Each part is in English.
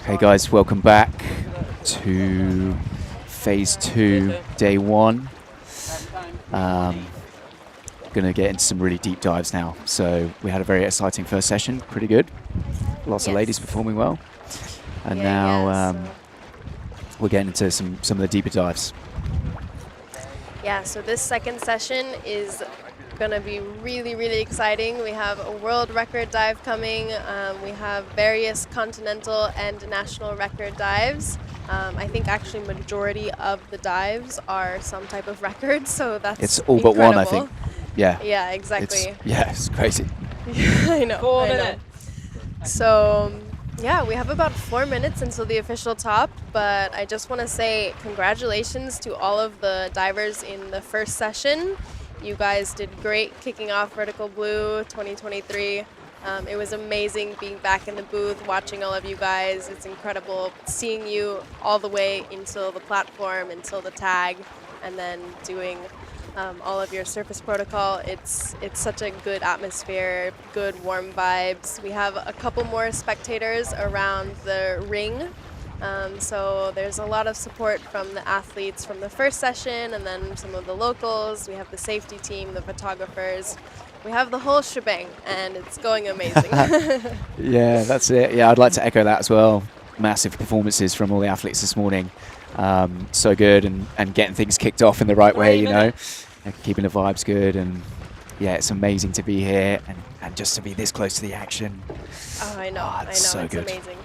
Hey guys, welcome back to phase 2, day 1. Gonna get into some really deep dives now. So we had a very exciting first session, pretty good. Lots of ladies performing well. And now we're getting into some of the deeper dives. Yeah, so this second session is gonna be really, really exciting. We have a world record dive coming. We have various continental and national record dives. I think actually majority of the dives are some type of record, so that's It's all but one, I think. Yeah. Yeah, exactly. It's crazy. I know. 4 minutes. So, yeah, we have about 4 minutes until the official top, but I just want to say congratulations to all of the divers in the first session. You guys did great kicking off Vertical Blue 2023. It was amazing being back in the booth, watching all of you guys. It's incredible seeing you all the way until the platform, until the tag, and then doing all of your surface protocol. It's such a good atmosphere, good warm vibes. We have a couple more spectators around the ring. So there's a lot of support from the athletes from the first session, and then some of the locals. We have the safety team, the photographers. We have the whole shebang, and it's going amazing. Yeah, that's it. Yeah, I'd like to echo that as well. Massive performances from all the athletes this morning. So good, and getting things kicked off in the right way, you know, and keeping the vibes good. And yeah, it's amazing to be here and just to be this close to the action. Oh, I know. I know. So it's good. Amazing.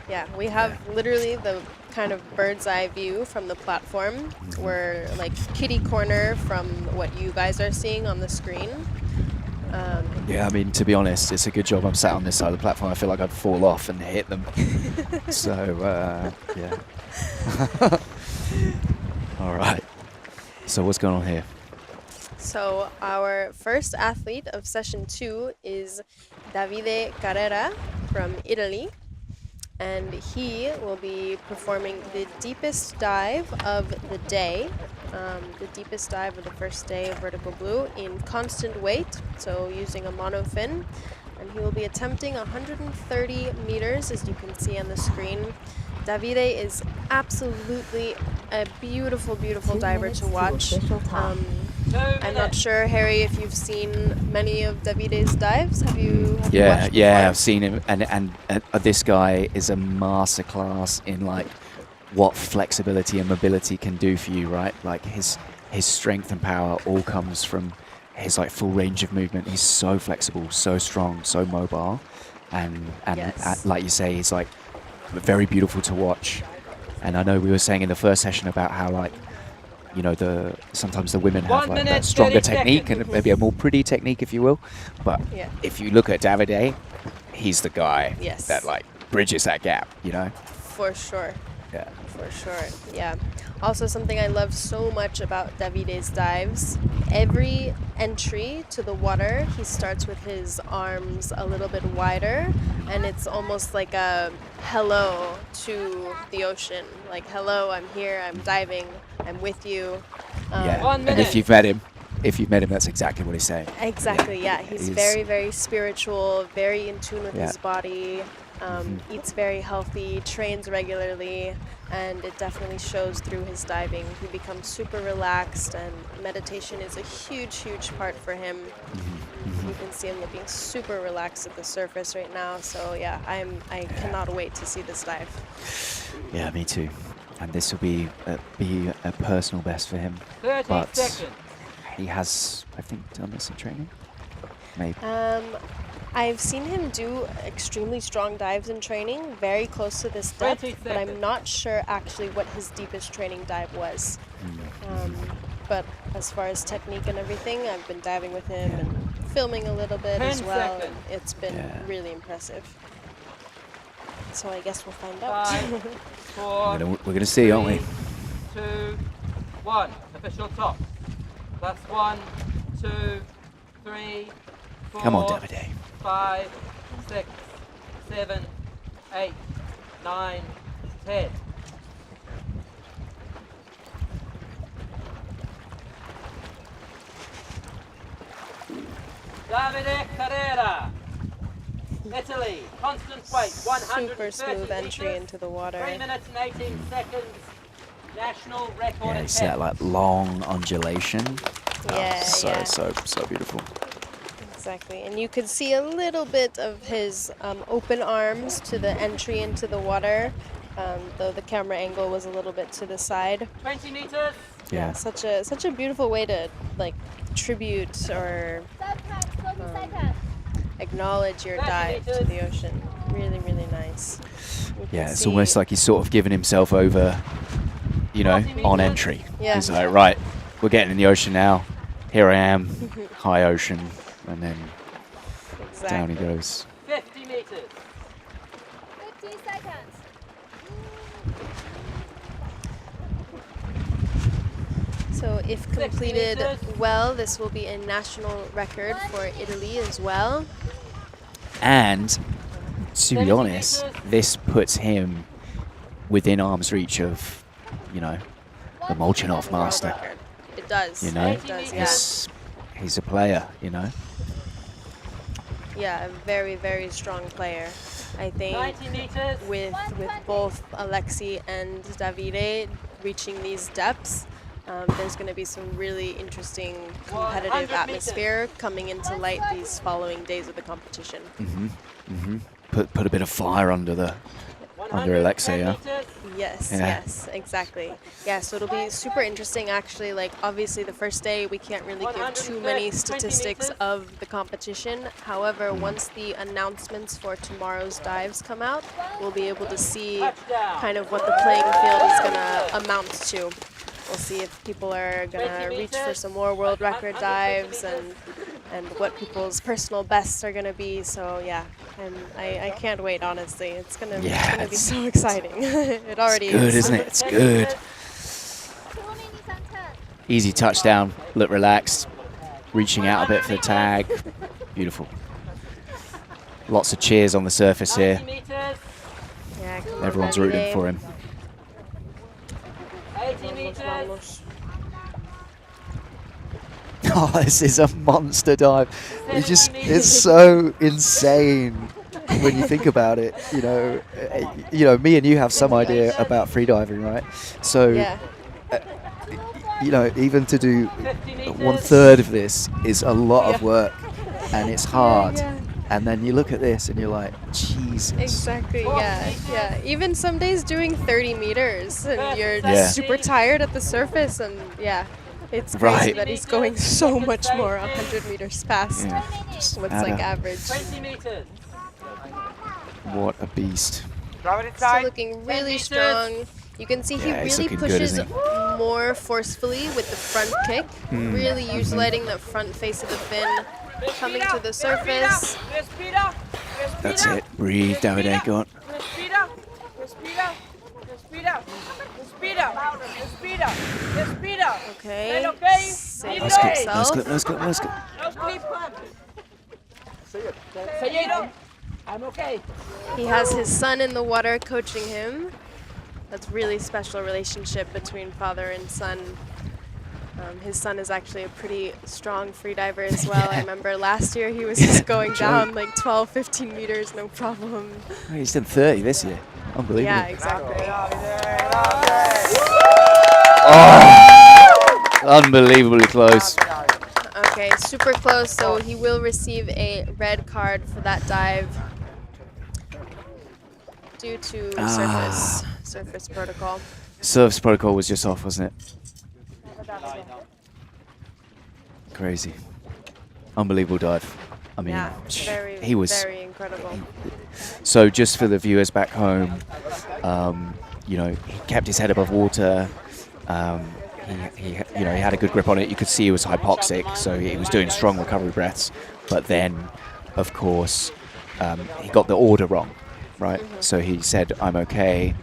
Yeah, we have literally the kind of bird's eye view from the platform. We're like kitty corner from what you guys are seeing on the screen. Yeah, I mean, to be honest, it's a good job I'm sat on this side of the platform. I feel like I'd fall off and hit them. So, yeah. All right. So what's going on here? So our first athlete of session 2 is Davide Carrera from Italy. And he will be performing the deepest dive of the day, the deepest dive of the first day of Vertical Blue in constant weight, so using a monofin. And he will be attempting 130 meters, as you can see on the screen. Davide is absolutely a beautiful, beautiful diver to watch. I'm not sure, Harry, if you've seen many of Davide's dives. Have you watched before? I've seen him, and this guy is a masterclass in like what flexibility and mobility can do for you, right? Like his strength and power all comes from his like full range of movement. He's so flexible, so strong, so mobile, and like you say, he's like very beautiful to watch. And I know we were saying in the first session about how like, you know, sometimes the women have like that stronger technique and maybe a more pretty technique, if you will. But if you look at Davide, he's the guy that like bridges that gap, you know? For sure. Yeah. For sure, yeah. Also, something I love so much about Davide's dives, every entry to the water, he starts with his arms a little bit wider, and it's almost like a hello to the ocean. Like, hello, I'm here, I'm diving, I'm with you. And if you've met him, that's exactly what he's saying. Exactly, yeah. He's very, very spiritual, very in tune with his body. Eats very healthy, trains regularly, and it definitely shows through his diving. He becomes super relaxed, and meditation is a huge, huge part for him. You can see him looking super relaxed at the surface right now. So yeah, I cannot wait to see this dive. Yeah, me too. And this will be a personal best for him. 30 but seconds. He has, I think, done this in training. Maybe. I've seen him do extremely strong dives in training, very close to this depth, but I'm not sure actually what his deepest training dive was. But as far as technique and everything, I've been diving with him and filming a little bit as well. And it's been really impressive. So I guess we'll find out. 5, 4, we're gonna see, aren't we? 2, 1. Official top. That's 1, 2, 3, 4. Come on, Davide. 5, 6, 7, 8, 9, 10. Davide Carrera. Italy, constant weight, Super 130 smooth entry meters, into the water. 3 minutes and 18 seconds. National record Yeah, you see that attempt. like long undulation. Yeah, So yeah. so beautiful. Exactly, and you could see a little bit of his open arms to the entry into the water, though the camera angle was a little bit to the side. 20 meters. Yeah. Such a beautiful way to like tribute or acknowledge your 30 dive to meters. the ocean. Really, really nice. You can Yeah, it's see- almost like he's sort of given himself over, you know, 40 on meters. entry. Yeah. He's like, right, we're getting in the ocean now. Here I am, high ocean, and then down he exactly. goes. 50 meters. 15 seconds. So if completed meters. well, this will be a national record for Italy as well. And to be 70 honest, meters. this puts him within arm's reach of, you know, the Molchanov master. Record. It does. You know, It does, yeah. he's a player, you know. Yeah, a very, very strong player. I think 90 meters. with both Alexi and Davide reaching these depths, there's going to be some really interesting 100 competitive meters. atmosphere coming into light these following days of the competition. Put a bit of fire under 110 Alexei, yeah. meters. Yes, Yeah. yes, exactly. Yeah, so it'll be super interesting actually. Like obviously the first day we can't really give too many 120 statistics meters. of the competition. However, once the announcements for tomorrow's dives come out, we'll be able to see Touchdown. kind of what the playing field is gonna amount to. We'll see if people are 20 gonna reach for meters. some more world record 150 dives meters. and what people's personal bests are gonna be. So yeah, and I can't wait honestly. It's gonna be Yes. so exciting. It already Good, is. isn't it? It's good. 2 minutes and 10. Easy touchdown, look relaxed, reaching out a bit for the tag. Beautiful. Lots of cheers on the surface 90 here. meters. Yeah, come on, Everyone's Davide. rooting for him. 80 Vamos, meters. vamos. Oh, this is a monster dive. It's so insane when you think about it. You know, me and you have some idea about freediving, right? So, Yeah, you know, even to do 50 meters. 1/3 of this is a lot of Yeah. work, and it's hard. yeah. And then you look at this and you're like, Jesus. Exactly, yeah, yeah. Even some days doing 30 meters and you're Yeah. super tired at the surface and yeah, it's crazy Right. that he's going so much more 100 meters past Yeah. Just what's add like a- average. 20 meters. What a beast. So looking really meters. strong. You can see he Yeah, he's really looking good, pushes isn't he? more forcefully with the front kick, Hmm. really utilizing the front face of the fin, coming to the surface. Respira. That's it. Breathe, Davide. Go on. Respira. Respira. Respira. Respira. Respira. Respira. Okay, Is that okay? save Let's go. himself. Let's go. Let's go. No sleep. Seguido. I'm okay. He has his son in the water coaching him. That's really special relationship between father and son. His son is actually a pretty strong freediver as well. I remember last year he was just going down like 12, 15 meters, no problem. Oh, he's done 30 this year. Unbelievable. Yeah, exactly. Unbelievably close. Okay, super close, so he will receive a red card for that dive due to surface protocol. Service protocol was just off, wasn't it? Crazy. Unbelievable dive. I mean, Yeah, very, he was. very incredible. So just for the viewers back home, you know, he kept his head above water. He had a good grip on it. You could see he was hypoxic, so he was doing strong recovery breaths. But then, of course, he got the order wrong, right? So he said, "I'm okay,"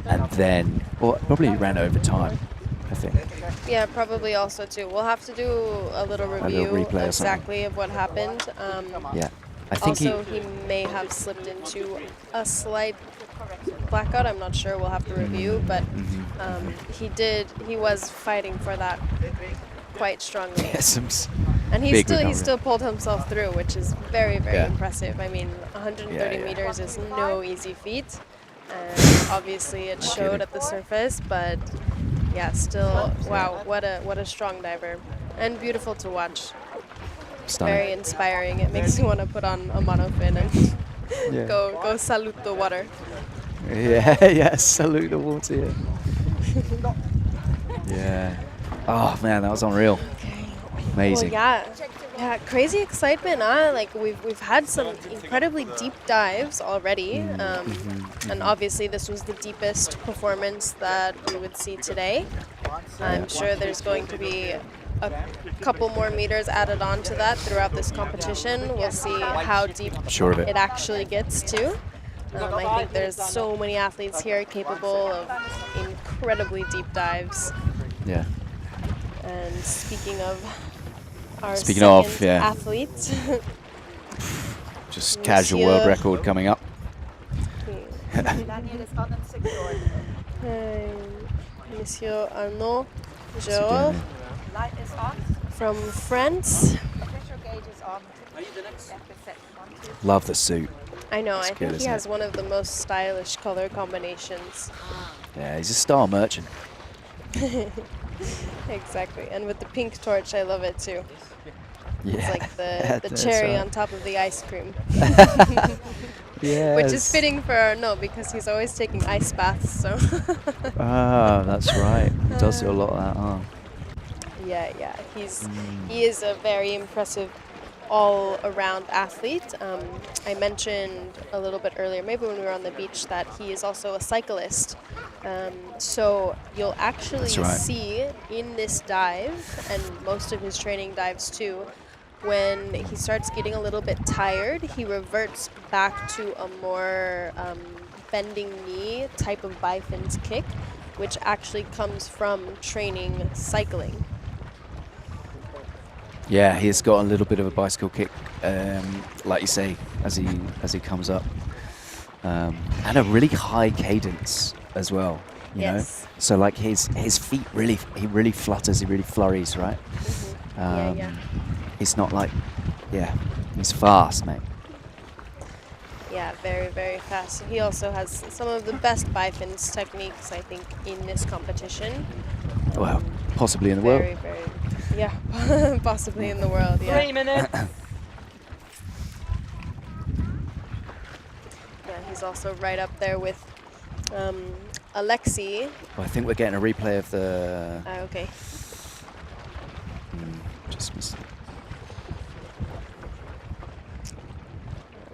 and then, well, probably ran over time, I think. Yeah, probably also too. We'll have to do a little review replay or something. exactly of what happened. Yeah, I think Also, he may have slipped into a slight blackout. I'm not sure. We'll have to review, but he was fighting for that quite strongly. Yeah, And Big he recovery. still pulled himself through, which is very, very Yeah. impressive. I mean, 130 Yeah, yeah. meters is no easy feat. And obviously it No showed kidding. at the surface, but yeah, still, wow, what a strong diver. And beautiful to watch. Stunning. Very inspiring. It makes you want to put on a monofin and Yeah. go salute the water. Yeah, yeah, salute the water. Yeah. Yeah. Oh man, that was unreal. Amazing. Well, yeah, crazy excitement, huh? Like we've had some incredibly deep dives already, and obviously this was the deepest performance that we would see today. I'm sure there's going to be a couple more meters added on to that throughout this competition. We'll see how deep Sure of it. it actually gets to. I think there's so many athletes here capable of incredibly deep dives. Yeah. And speaking of our Speaking of, second yeah. athlete, Just casual world Monsieur- record coming up. Monsieur Arnaud What's he Jerald doing Light is on. from France. Pressure gauge is on. there? Love the suit. I know, It's I good, think he isn't has it? one of the most stylish color combinations. Yeah, he's a star merchant. Exactly, and with the pink torch, I love it too. Yeah. It's like the That's cherry right. on top of the ice cream. Yes. Which is fitting for Arnaud because he's always taking ice baths, so. Ah, that's right. He does do a lot of that, huh? Yeah, he is a very impressive all-around athlete. I mentioned a little bit earlier, maybe when we were on the beach, that he is also a cyclist. So you'll actually That's right. see in this dive, and most of his training dives too, when he starts getting a little bit tired, he reverts back to a more bending knee type of bifins kick, which actually comes from training cycling. Yeah, he's got a little bit of a bicycle kick, like you say, as he comes up, and a really high cadence as well. You Yes. know, so like his feet he really flutters, he really flurries, right? Yeah. It's not like, yeah, he's fast, mate. Yeah, very, very fast. He also has some of the best bifins techniques, I think, in this competition. Well, possibly in the Very, world. very, yeah, possibly in the world, yeah. 3 minutes. Yeah, he's also right up there with Alexei. Well, I think we're getting a replay of the. Okay. Just missed.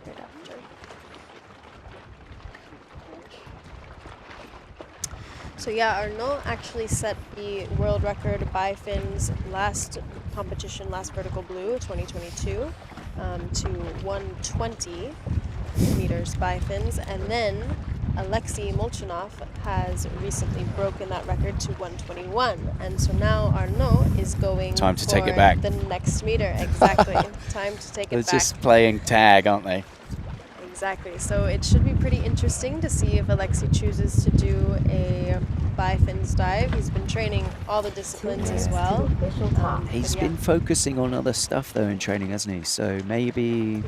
Right after. So yeah, Arnaud actually set the world record bifins last competition, last vertical blue, 2022, to 120 meters bifins, and then Alexei Molchanov has recently broken that record to 121, and so now Arnaud is going Time to take it for back. the next meter. Exactly, time to take They're it back. just playing tag, aren't they? Exactly. So it should be pretty interesting to see if Alexei chooses to do a bifins dive. He's been training all the disciplines as well. He's but yeah. been focusing on other stuff though in training, hasn't he? So maybe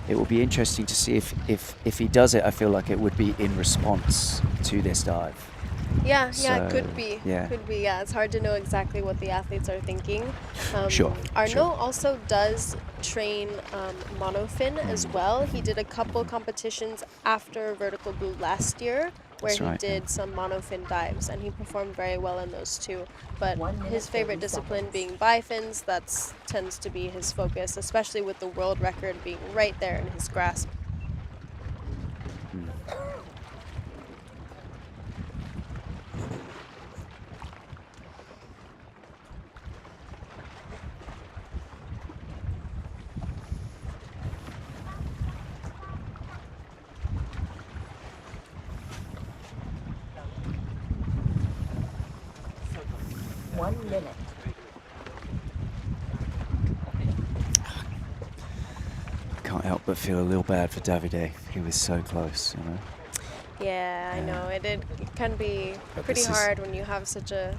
it will be interesting to see if he does it. I feel like it would be in response to this dive. Yeah, So, could be. yeah. Could be, yeah. It's hard to know exactly what the athletes are thinking. Sure, Arnaud sure. also does train monofin as well. He did a couple competitions after Vertical Blue last year where That's he right, did yeah. some monofin dives, and he performed very well in those too. But his favorite discipline being bifins, that tends to be his focus, especially with the world record being right there in his grasp. Can't help but feel a little bad for Davide. He was so close, you know. Yeah, I Yeah. know. It can be But pretty this is- hard when you have such a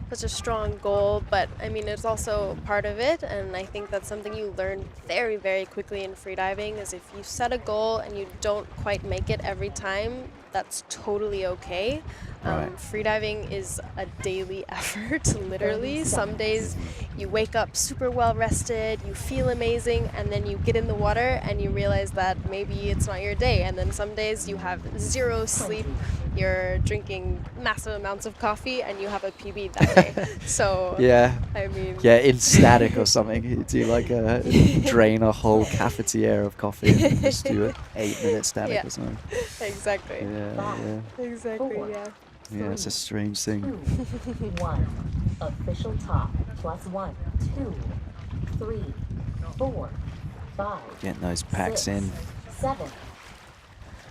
such a strong goal, but I mean, it's also part of it, and I think that's something you learn very, very quickly in freediving, is if you set a goal and you don't quite make it every time, that's totally okay. Right. Freediving is a daily effort, literally. Some days you wake up super well rested, you feel amazing, and then you get in the water and you realize that maybe it's not your day. And then some days you have zero sleep, you're drinking massive amounts of coffee, and you have a PB that day. So, Yeah. I mean... Yeah, in static or something. You do like drain a whole cafetiere of coffee and just do an 8-minute static Yeah. or something. Exactly. Yeah, Exactly, yeah. yeah, it's a strange thing. 1. Official top. Plus 1, 2, 3, 4, 5. Getting those packs 6, in. 7.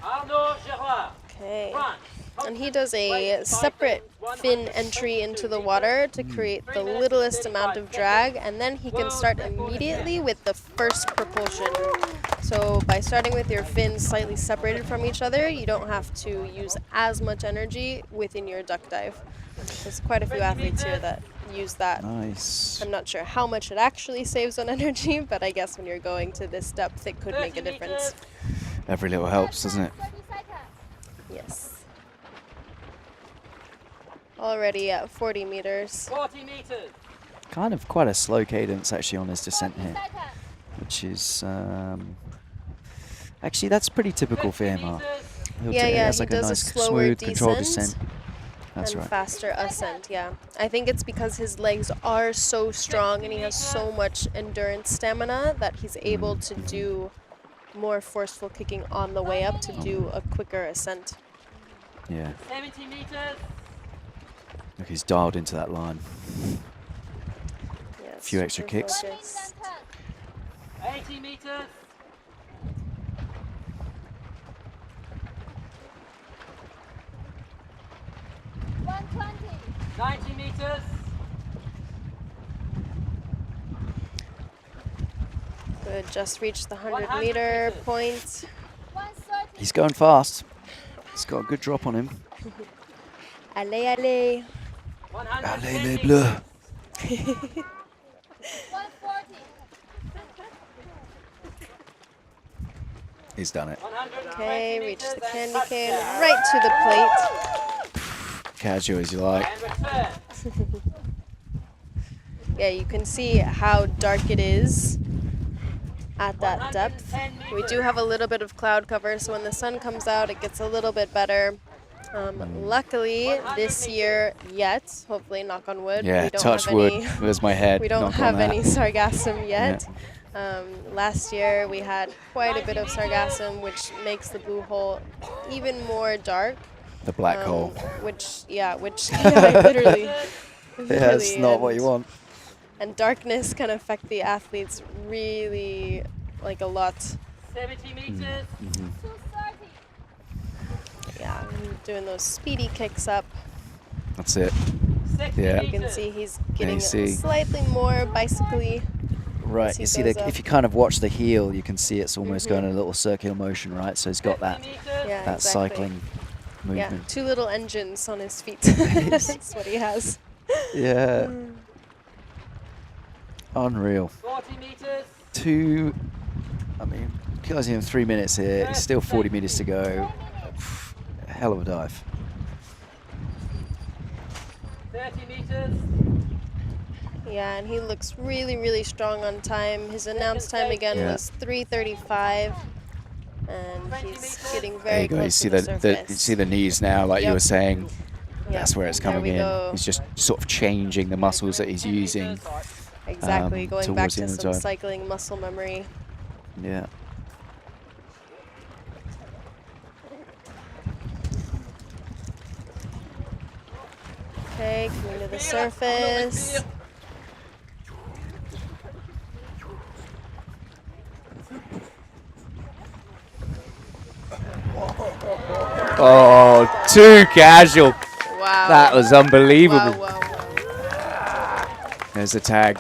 Arnaud Jerald. Okay. France. And he does a separate fin entry into the water to create the littlest amount of drag, and then he can start immediately with the first propulsion. So by starting with your fins slightly separated from each other, you don't have to use as much energy within your duck dive. There's quite a few athletes here that use that. Nice. I'm not sure how much it actually saves on energy, but I guess when you're going to this depth, it could make a difference. Every little helps, doesn't it? 30 seconds. Yes. Already at 40 meters. 40 meters. Kind of quite a slow cadence actually on his descent 40 here, seconds. which is actually that's pretty typical for him. He Yeah, has he like a does a nice slower smooth controlled descent descent. That's and right. faster ascent, yeah. I think it's because his legs are so strong and he has so much endurance stamina that he's able to do more forceful kicking on the way up to do a quicker ascent. Yeah. 70 meters. Look, he's dialed into that line. Yeah, Few extra super kicks. 15 focused. seconds. 80 meters. 120. 90 meters. Good, just reached the 100 100 meter meters. point. 130. He's going fast. He's got a good drop on him. Allez, allez. 110 Allez les meters. bleus. 140. He's done it. 120 Okay, reach meters the and candy touchdown. cane right to the plate. Casual as you like. And return. Yeah, you can see how dark it is at that depth. 110 We do have a little bit of cloud cover, so when the sun comes out, it gets a little bit better. Luckily, this year yet, hopefully, knock on wood, Yeah, we don't touch have wood. any. There's my head. We don't knock on have that. any sargassum yet. Last year, we had quite a bit of sargassum, which makes the blue hole even more dark. The black hole. Which yeah, literally. Yeah, it's not what you want. And darkness can affect the athletes really, like, a lot. 70 meters. 230. Yeah, doing those speedy kicks up. That's it. 60 Yeah. You can meters. see he's getting you see. slightly more bicycly. Right, he you see goes that up. if you kind of watch the heel, you can see it's almost going in a little circular motion, right? So he's got 50 that meters. Yeah, that exactly. cycling Yeah, movement. 2 little engines on his feet. That's what he has. Yeah. Unreal. 40 meters. I mean, guys in 3 minutes here. It's still 40 meters to go. Hell of a dive. 30 meters. Yeah, and he looks really, really strong on time. His announced time again Yeah. was 3:35, and he's getting There very you go. You close see to the the surface. you see the knees now, like you Yep. were saying. Yep, That's where it's there coming we in. go. He's just sort of changing the muscles that he's using. Exactly, going back towards the to end of the some dive. cycling muscle memory. Yeah. Okay, coming to the surface. Oh, too casual. Wow. That was unbelievable. Wow, wow, wow. There's the tag.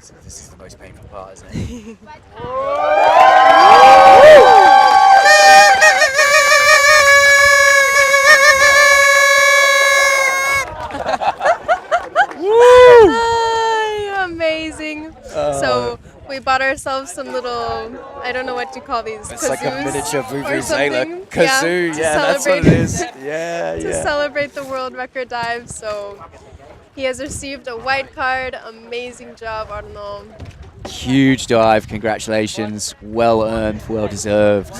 So this is the most painful part, isn't it? Amazing. So we bought ourselves some little, I don't know what you call these, It's like a kazoos miniature or vuvuzela. something. Kazoo, to yeah, that's what it celebrate- is. Yeah, to celebrate the world record dive. So he has received a white card. Amazing job, Arnaud. Huge dive, congratulations. Well earned, well deserved.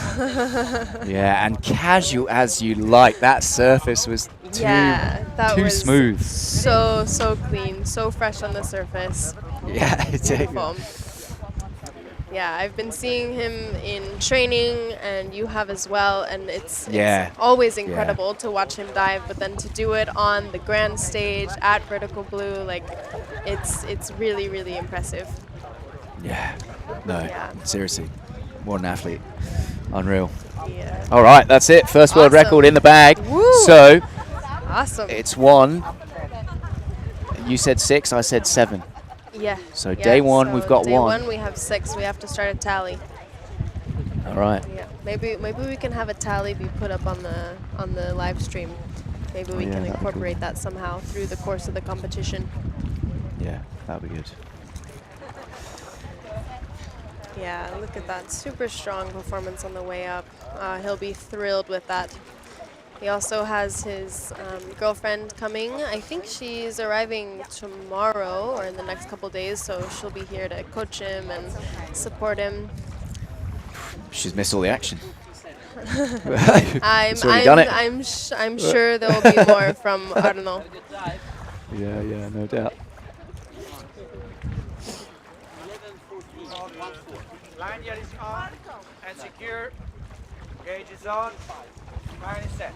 Yeah, and casual as you like. That surface was That too was smooth. So clean, so fresh on the surface. Yeah, it's Beautiful. Yeah, I've been seeing him in training, and you have as well, and it's always incredible to watch him dive, but then to do it on the grand stage at Vertical Blue, like it's really, really impressive. Yeah, no, Yeah. seriously, what an athlete. Unreal. Yeah. All right, that's it. First world Awesome. record in the bag. Woo. So Awesome. it's 1. You said 6, I said 7. Yeah. So yeah, day 1, we've got day 1. Day 1, we have 6. We have to start a tally. All right. Yeah. Maybe we can have a tally be put up on the live stream. Maybe we Yeah, can that'd be incorporate cool. that somehow through the course of the competition. Yeah, that would be good. Yeah, look at that. Super strong performance on the way up. He'll be thrilled with that. He also has his girlfriend coming. I think she's arriving tomorrow or in the next couple days, so she'll be here to coach him and support him. She's missed all the action. I'm She's already done it. I'm sure there will be more from Arnaud. Yeah, no doubt. Lanyard is on and secure. Gauge is on. Fire is set.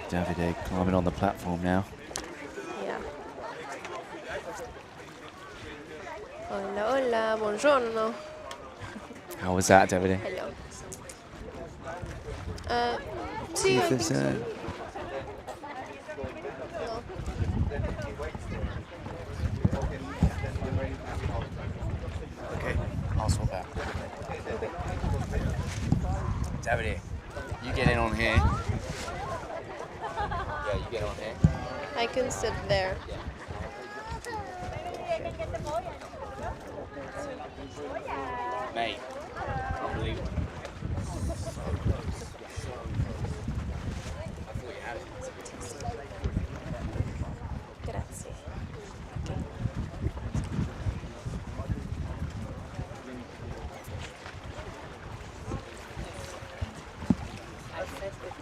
Davide climbing on the platform now. Yeah. Hola, hola, buongiorno. How was that, Davide? Hello. See Sì, if I there's, think so. uh, Okay, I'll swap out. Davide, you get in on here. Yeah, you get on here. I can sit there. Mate, unbelievable. Grazie.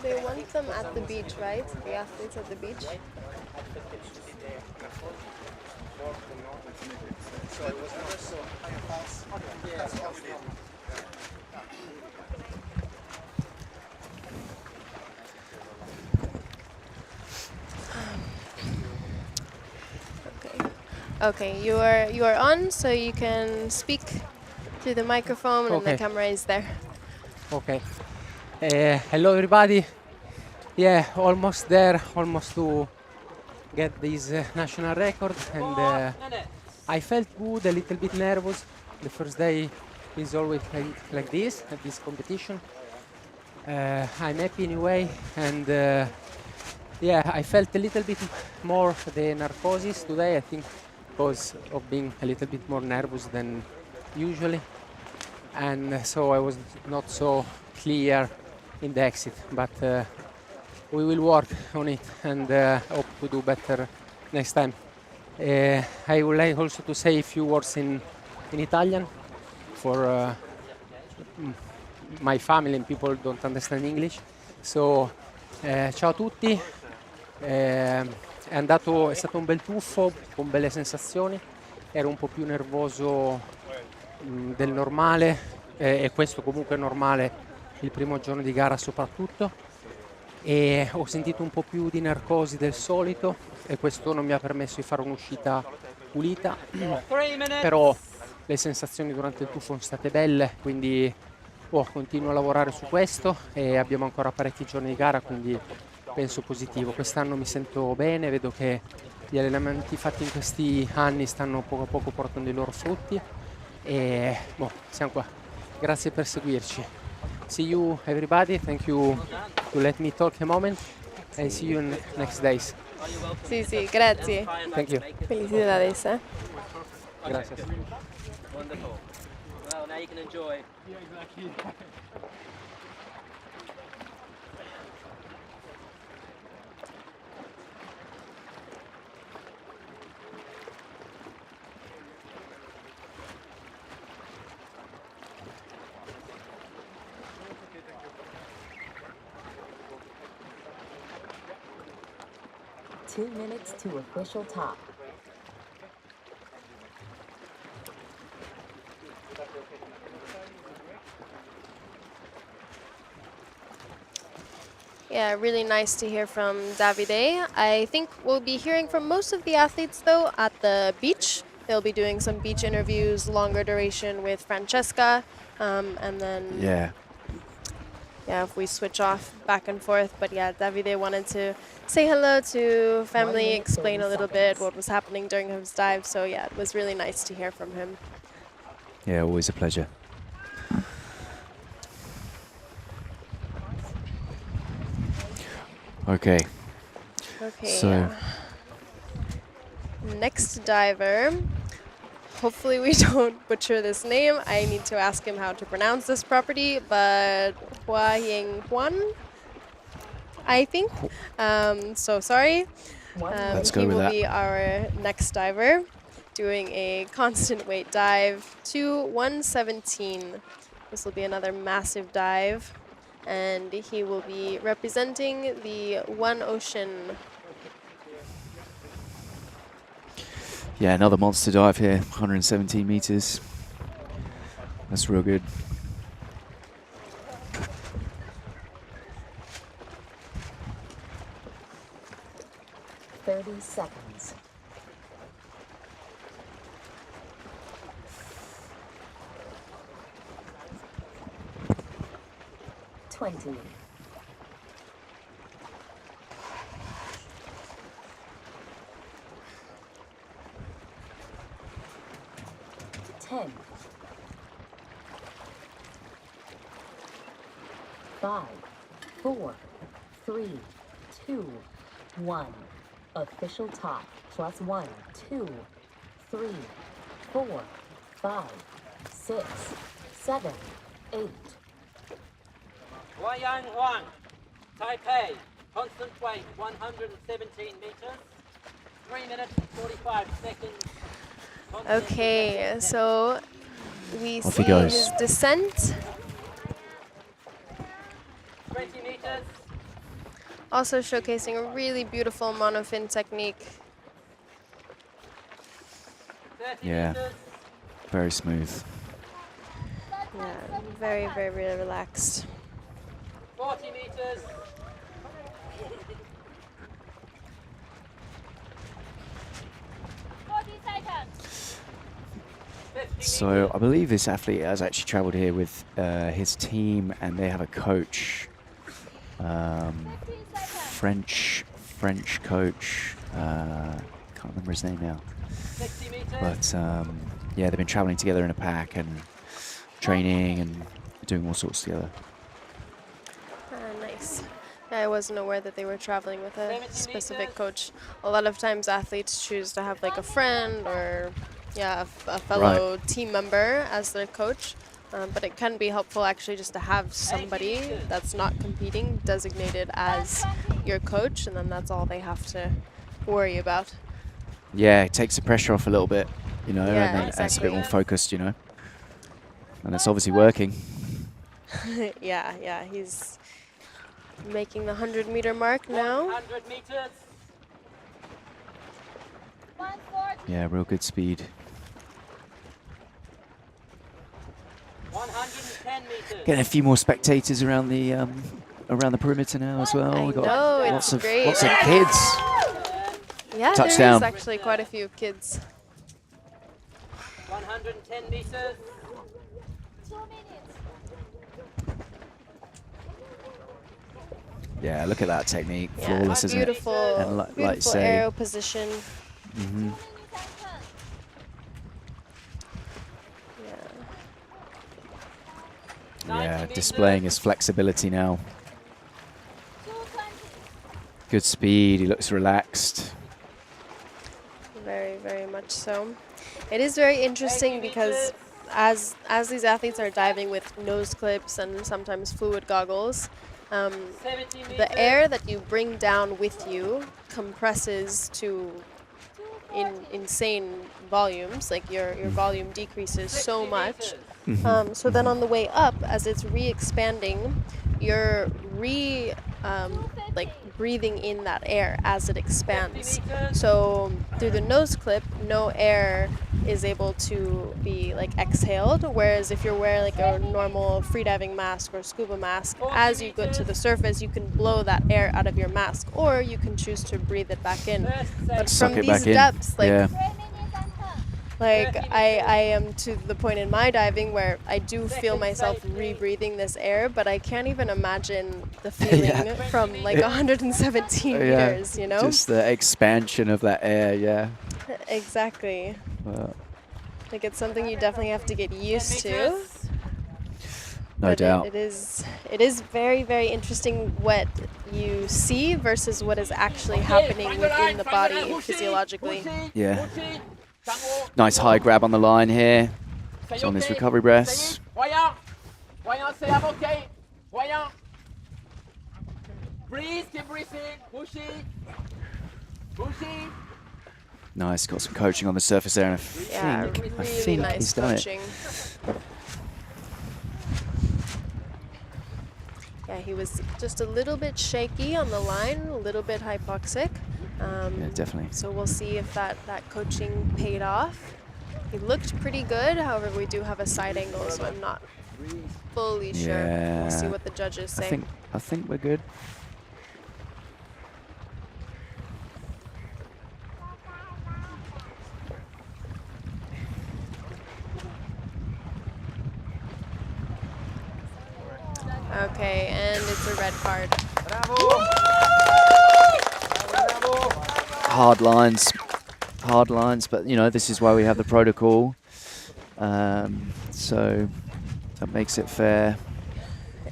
They want them at the beach, right? The athletes at the beach. Okay, you are on, so you can speak to the microphone, and the Okay. camera is there. Okay. Hello everybody. Yeah, almost there, almost to get this national record, and I felt good, a little bit nervous. The first day is always like this at this competition. I'm happy anyway, and yeah, I felt a little bit more the narcosis today, I think because of being a little bit more nervous than usually, and so I was not so clear in the exit, but we will work on it and hope to do better next time. I would like also to say a few words in Italian for my family and people who don't understand English. So, ciao a tutti. È stato un bel tuffo con belle sensazioni. Ero un po' più nervoso del normale e questo comunque è normale il primo giorno di gara soprattutto, e ho sentito un po' più di narcosi del solito e questo non mi ha permesso di fare un'uscita pulita, però le sensazioni durante il tuffo sono state belle, quindi continuo a lavorare su questo e abbiamo ancora parecchi giorni di gara, quindi penso positivo. Quest'anno mi sento bene, vedo che gli allenamenti fatti in questi anni stanno poco a poco portando i loro frutti e siamo qua. Grazie per seguirci. See you everybody, thank you to let me talk a moment and see you in next days. Sí, sí, grazie. Thank you. Felicidades, ¿eh? Gracias. Wonderful. Well, now you can enjoy. Two minutes to official top. Yeah, really nice to hear from Davide. I think we'll be hearing from most of the athletes, though, at the beach. They'll be doing some beach interviews, longer duration with Francesca, and then Yeah. yeah, if we switch off back and forth. But yeah, Davide wanted to say hello to family, minute, explain 30 a little bit seconds. what was happening during his dive. So yeah, it was really nice to hear from him. Yeah, always a pleasure. Okay. Okay. So- Next diver. Hopefully we don't butcher this name. I need to ask him how to pronounce this property, but Hua Yang Huang, I think. So sorry. Let's go He with will that. be our next diver, doing a constant weight dive to 117. This will be another massive dive, and he will be representing the One Ocean. Yeah, another monster dive here, 117 meters. That's real good. Seconds. $20. 10. 5, 4, 3, 2, 1. Official top. Plus 1, 2, 3, 4, 5, 6, 7, 8. Hua Yang Huang, Taipei, constant weight 117 meters, 3 minutes and 45 seconds. Constant Okay, weight. so we Off see he goes. his descent. 20 meters, Also showcasing a really beautiful monofin technique. 30 Yeah. meters, Very smooth. Yeah, very, very, really relaxed. 40 meters, 40 seconds. 50 So meters, I believe this athlete has actually travelled here with his team, and they have a coach, 15 seconds. French coach. Can't remember his name now. 60 meters, But yeah, they've been travelling together in a pack and training and doing all sorts together. Nice. I wasn't aware that they were traveling with a 70 specific meters. coach. A lot of times athletes choose to have like a friend or yeah, a fellow team member as their coach. But it can be helpful actually just to have somebody that's not competing designated as your coach, and then that's all they have to worry about. Yeah, it takes the pressure off a little bit, you know, Yeah, and then it's a bit exactly. more focused, you know. And it's obviously working. Yeah, he's making the 100-meter mark now. 100 meters, 140. Yeah, real good speed. 110 meters, Getting a few more spectators around the perimeter now as well. I We've got know, it's lots of great. kids. Yeah, Touchdown. there is actually quite a few kids. 110 meters, 2 minutes. Yeah, look at that technique. Yeah, Flawless, isn't it? beautiful, And like you beautiful say- aero position. Mm-hmm. Yeah. Yeah, displaying his flexibility now. Good speed. He looks relaxed. Very, very much so. It is very interesting because as these athletes are diving with nose clips and sometimes fluid goggles, the air that you bring down with you compresses to insane volumes. Like your volume decreases so much. So then on the way up, as it's re-expanding, you're like breathing in that air as it expands. So through the nose clip, no air is able to be like exhaled, whereas if you're wearing like a normal freediving mask or scuba mask, as you go to the surface, you can blow that air out of your mask, or you can choose to breathe it back in. But Suck from it these back in. depths, like Yeah. like I am to the point in my diving where I do feel myself rebreathing this air, but I can't even imagine the feeling from like 117 meters, you know? Just the expansion of that air, yeah. Exactly. Well, Like it's something you definitely have to get used to. no But doubt. it is very, very interesting what you see versus what is actually happening within the body physiologically. Yeah. Nice high grab on the line here. He's on his recovery breaths. Voyant, c'est avocat. Voyant. Breathe, keep breathing. Pushy. Pushy. Nice, got some coaching on the surface there, and I Yeah, think really nice he's done coaching. Yeah, he was just a little bit shaky on the line, a little bit hypoxic. Yeah, definitely. So we'll see if that coaching paid off. He looked pretty good, however, we do have a side angle, so I'm not fully sure. We'll see Yeah. what the judges say. I think we're good. Okay, and it's a red card. Hard lines, but you know, this is why we have the protocol. So that makes it fair.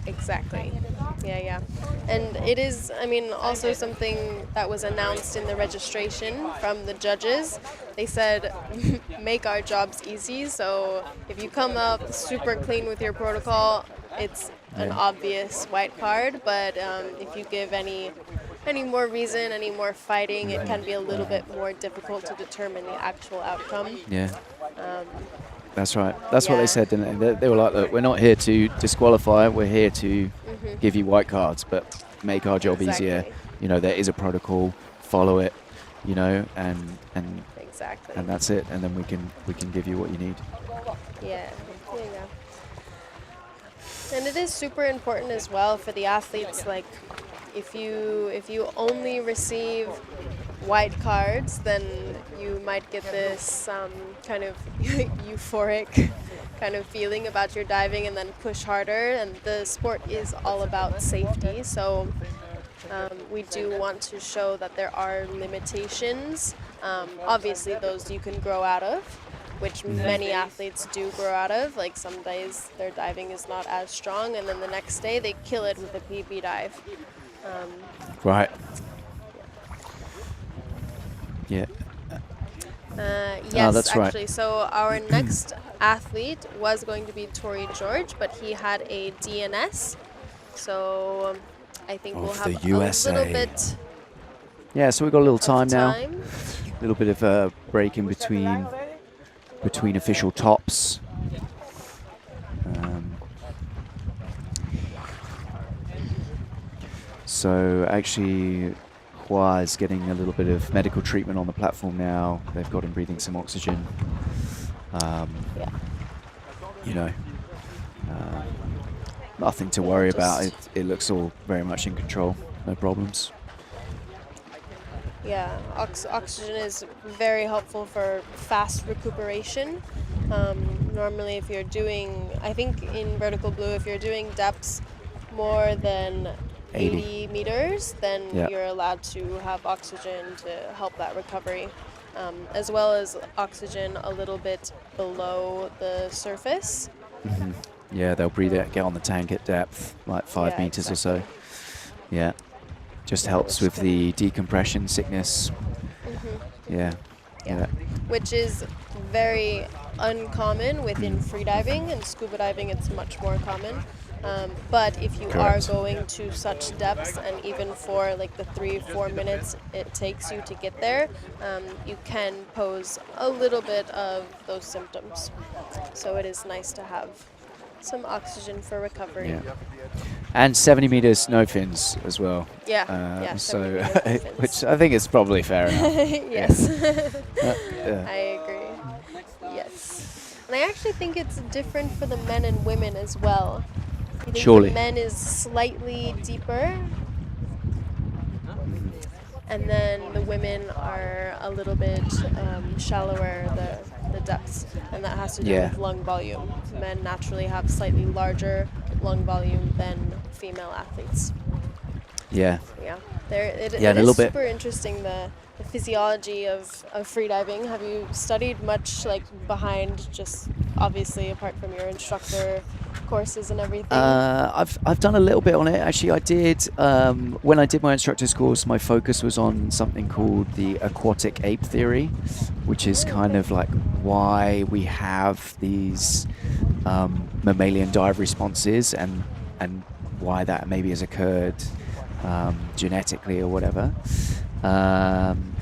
Exactly. Yeah. And it is, I mean, also something that was announced in the registration from the judges. They said, make our jobs easy. So if you come up super clean with your protocol, it's an obvious white card. But if you give any more reason, any more fighting, it can be a little bit more difficult to determine the actual outcome. Yeah. That's right. That's what they said, didn't they? They were like, look, we're not here to disqualify. We're here to give you white cards, but make our job easier. You know, there is a protocol. Follow it. You know, and Exactly. and that's it. And then we can give you what you need. Yeah. And it is super important as well for the athletes. Like, if you only receive white cards, then you might get this kind of euphoric kind of feeling about your diving and then push harder. And the sport is all about safety, so we do want to show that there are limitations. Obviously, those you can grow out of, which many athletes do grow out of. Like some days their diving is not as strong, and then the next day they kill it with a PB dive. Right. Yeah. Yes, that's right. actually. So our next athlete was going to be Tori George, but he had a DNS. So I think we'll Of have the USA. a little bit Yeah. So we've got a little of time now. time. A little bit of a break in between official tops. So actually, Hua is getting a little bit of medical treatment on the platform now. They've got him breathing some oxygen. You know, nothing to worry about. It looks all very much in control. No problems. Yeah, oxygen is very helpful for fast recuperation. Normally, if you're doing, I think in vertical blue, if you're doing depths more than 80 meters, then Yeah. you're allowed to have oxygen to help that recovery, as well as oxygen a little bit below the surface. Yeah, they'll breathe it, get on the tank at depth, like 5 Yeah, meters exactly. or so. Yeah, just helps with the decompression sickness. Yeah. Yeah. Which is very uncommon within freediving, and scuba diving it's much more common. But if you Correct. are going to such depths, and even for like the 3-4 minutes it takes you to get there, you can pose a little bit of those symptoms. So it is nice to have some oxygen for recovery. Yeah. And 70 meters no fins as well. Yeah, So, 70 meters, no fins. which I think is probably fair enough. Yes. Yeah. I agree. Yes. And I actually think it's different for the men and women as well. I think Surely. the men is slightly deeper, and then the women are a little bit shallower, the depths, and that has to do Yeah. with lung volume. Men naturally have slightly larger lung volume than female athletes. Yeah. Yeah, Yeah, it and a is little bit- super interesting, the physiology of freediving. Have you studied much like behind, just obviously apart from your instructor courses and everything? I've done a little bit on it. Actually, I did when I did my instructor's course. My focus was on something called the aquatic ape theory, which is kind of like why we have these mammalian dive responses and why that maybe has occurred genetically or whatever.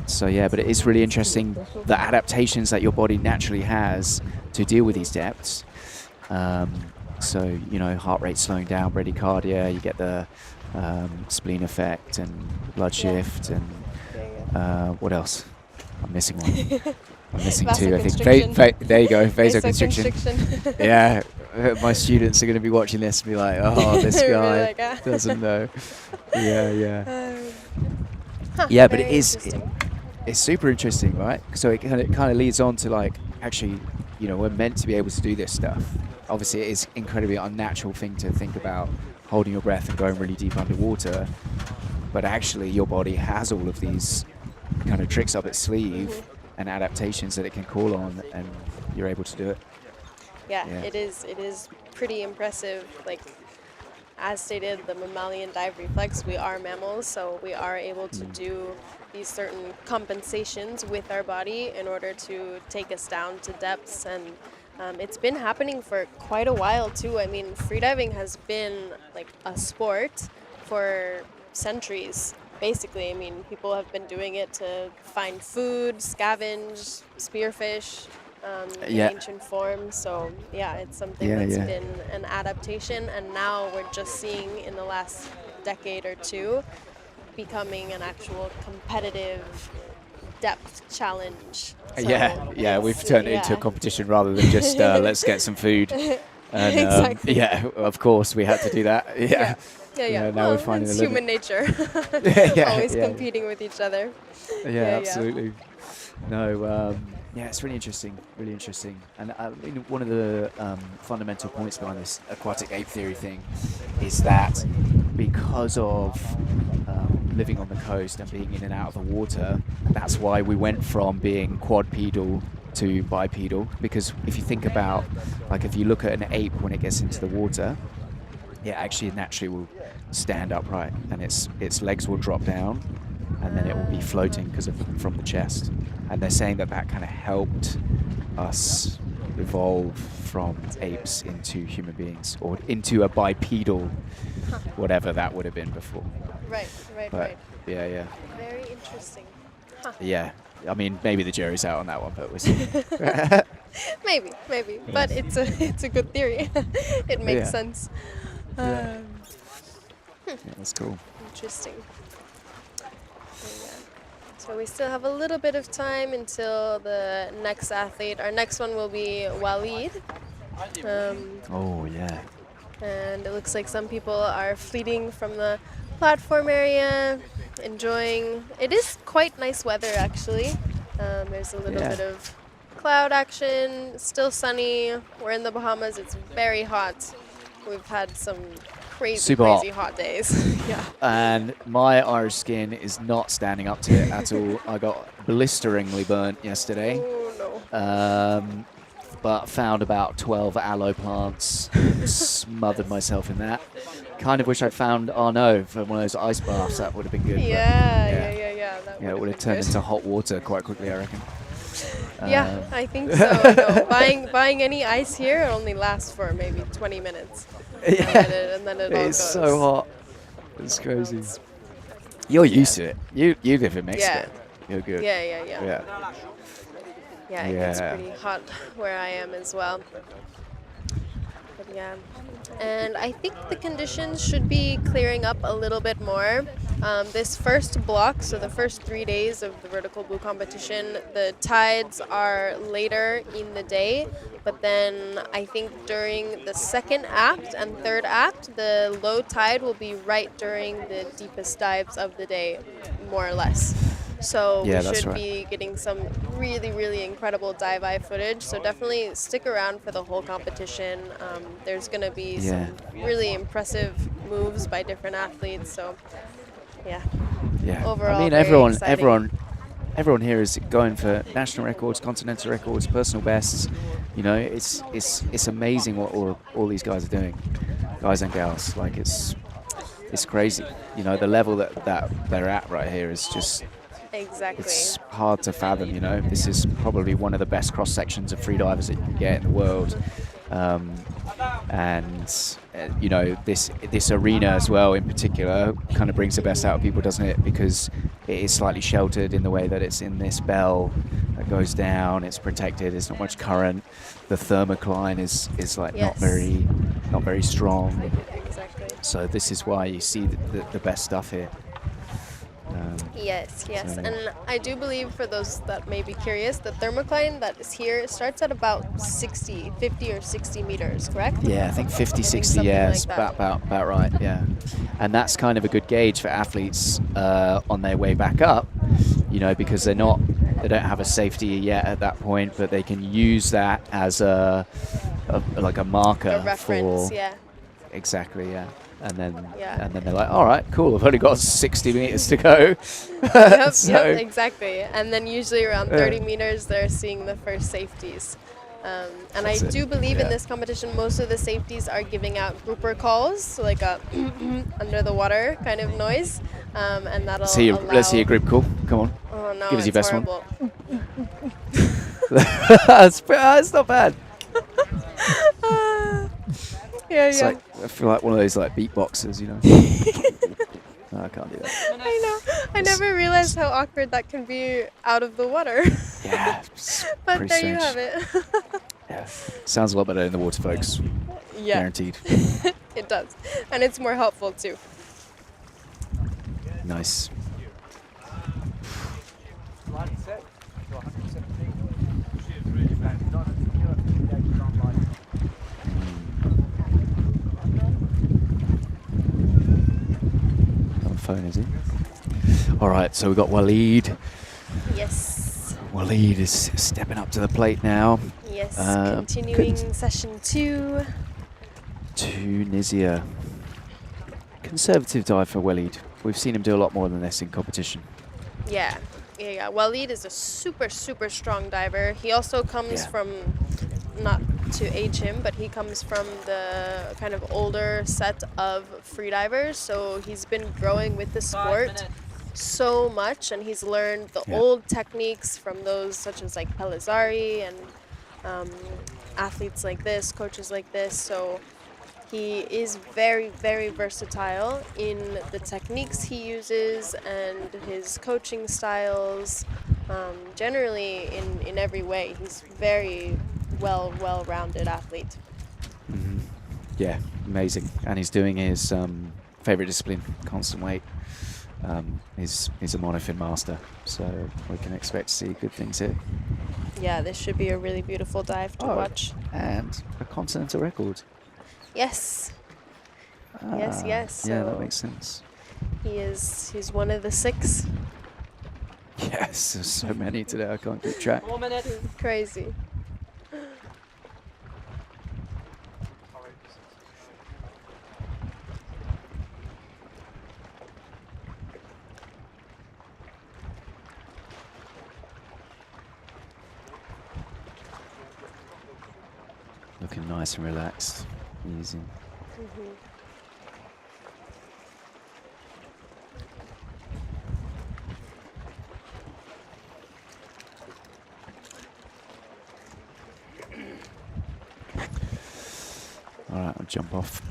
So yeah, but it is really interesting the adaptations that your body naturally has to deal with these depths. So, you know, heart rate slowing down, bradycardia, you get the spleen effect and blood shift and what else? I'm missing one. I'm missing two, I think. Vasoconstriction. There you go, vasoconstriction. Vasoconstriction. Yeah, my students are going to be watching this and be like, oh, this They're guy like, "Ah." doesn't know. Yeah. Huh, Yeah, but it very is interesting. it's super interesting, right? So it kind of leads on to like, actually, you know, we're meant to be able to do this stuff. Obviously, it is incredibly unnatural thing to think about holding your breath and going really deep underwater. But actually, your body has all of these kind of tricks up its sleeve and adaptations that it can call on, and you're able to do it. Yeah, Yeah. it is pretty impressive. Like, as stated, the mammalian dive reflex, we are mammals, so we are able to do these certain compensations with our body in order to take us down to depths. And it's been happening for quite a while too. I mean, freediving has been like a sport for centuries, basically. I mean, people have been doing it to find food, scavenge, spearfish, in Yeah. ancient forms. So yeah, it's something Yeah, that's yeah. been an adaptation, and now we're just seeing in the last decade or two becoming an actual competitive depth challenge. So Yeah, we've it's- turned it into a yeah. competition rather than just let's get some food. And, Exactly. Yeah, of course we had to do that. Yeah. Yeah. Now we're Well, finding it's a limit. human nature. Yeah, Always yeah. competing with each other. Yeah, absolutely. No, yeah, it's really interesting, And one of the fundamental points behind this aquatic ape theory thing is that because of living on the coast and being in and out of the water, that's why we went from being quadrupedal to bipedal. Because if you think about, like, if you look at an ape when it gets into the water, it actually naturally will stand upright, and its legs will drop down, and then it will be floating because of from the chest. And they're saying that kind of helped us evolve from apes into human beings, or into a bipedal, whatever that would have been before. Right. But yeah. Very interesting. Yeah. I mean, maybe the jury's out on that one, but we'll see. Maybe. But it's a good theory. It makes Yeah. sense. Yeah. Yeah, that's cool. Interesting. So we still have a little bit of time until the next athlete. Our next one will be Walid. Oh, yeah. And it looks like some people are fleeting from the platform area, enjoying. It is quite nice weather, actually. There's a little Yeah. bit of cloud action, still sunny. We're in the Bahamas, it's very hot. We've had some crazy, Super crazy hot days. Yeah. And my Irish skin is not standing up to it at all. I got blisteringly burnt yesterday. Oh no. But found about 12 aloe plants, smothered myself in that. Kind of wish I'd found Arnaud for one of those ice baths. That would have been good. Yeah. But yeah, it would have turned into hot water quite quickly, I reckon. Yeah, I think so. No, buying any ice here it only lasts for maybe 20 minutes. Yeah, and then it all it's goes. so hot. It's crazy. You're used to it. You live in Mexico. Yeah. You're good. Yeah, it gets pretty hot where I am as well. But yeah. And I think the conditions should be clearing up a little bit more. This first block, so the first 3 days of the vertical blue competition, the tides are later in the day, but then I think during the second act and third act, the low tide will be right during the deepest dives of the day, more or less. So Yeah, we that's should right. be getting some really, really incredible Diveye footage. So definitely stick around for the whole competition. There's going to be some really impressive moves by different athletes. So yeah. Overall, I mean, very exciting. everyone here is going for national records, continental records, personal bests. You know, it's amazing what all these guys are doing, guys and gals. Like it's crazy. You know, the level that they're at right here is just. Exactly. It's hard to fathom, you know. This is probably one of the best cross sections of freedivers that you can get in the world, and you know, this arena as well, in particular, kind of brings the best out of people, doesn't it? Because it is slightly sheltered in the way that it's in this bell that goes down. It's protected. There's not much current. The thermocline is like not very strong. Exactly. So this is why you see the best stuff here. Yes, So- and I do believe, for those that may be curious, the thermocline that is here starts at about 50 or 60 meters, correct? Yeah, I think 50, 60, something yeah, like it's that. about right, yeah. And that's kind of a good gauge for athletes on their way back up, you know, because they don't have a safety yet at that point, but they can use that as like a marker A reference, for yeah. exactly, yeah. And then Yeah. they're like, all right, cool, I've only got 60 meters to go. Yep, So- yep, exactly. And then usually around 30 meters, they're seeing the first safeties. And I That's it, do believe in yeah. this competition, most of the safeties are giving out grouper calls, so like a under the water kind of noise, and that'll Let's see a grip call. Come on. Oh no, Give us your it's best horrible. That's not bad. Yeah, It's like, I feel like one of those like beatboxers, you know. No, I can't do that. I know. I never realized how awkward that can be out of the water. Yeah, it's But pretty there strange. you have it. Yeah, sounds a lot better in the water, folks. Yeah, Guaranteed. it does. And it's more helpful too. Nice. On the phone, is he? All right, so we've got Walid. Yes. Walid is stepping up to the plate now. Yes. Uh, Continuing session 2. Tunisia. Conservative dive for Walid. We've seen him do a lot more than this in competition. Yeah. Walid is a super, super strong diver. He also comes Yeah. from, not to age him, but he comes from the kind of older set of freedivers. So he's been growing with the 5 sport minutes. so much, and he's learned the Yeah. old techniques from those such as like Pellizzari and athletes like this, coaches like this. So he is very, very versatile in the techniques he uses and his coaching styles. Generally, in every way, he's very well-rounded athlete. Mhm. Yeah, amazing. And he's doing his favorite discipline, constant weight. He's a monofin master, so we can expect to see good things here. Yeah, this should be a really beautiful dive to watch. And a continental record. Yes. Yes. Yeah, that So makes sense. he's one of the 6. Yes, there's so many today, I can't keep track. 4 minutes. Crazy. Looking nice and relaxed, easy. All right, I'll jump off.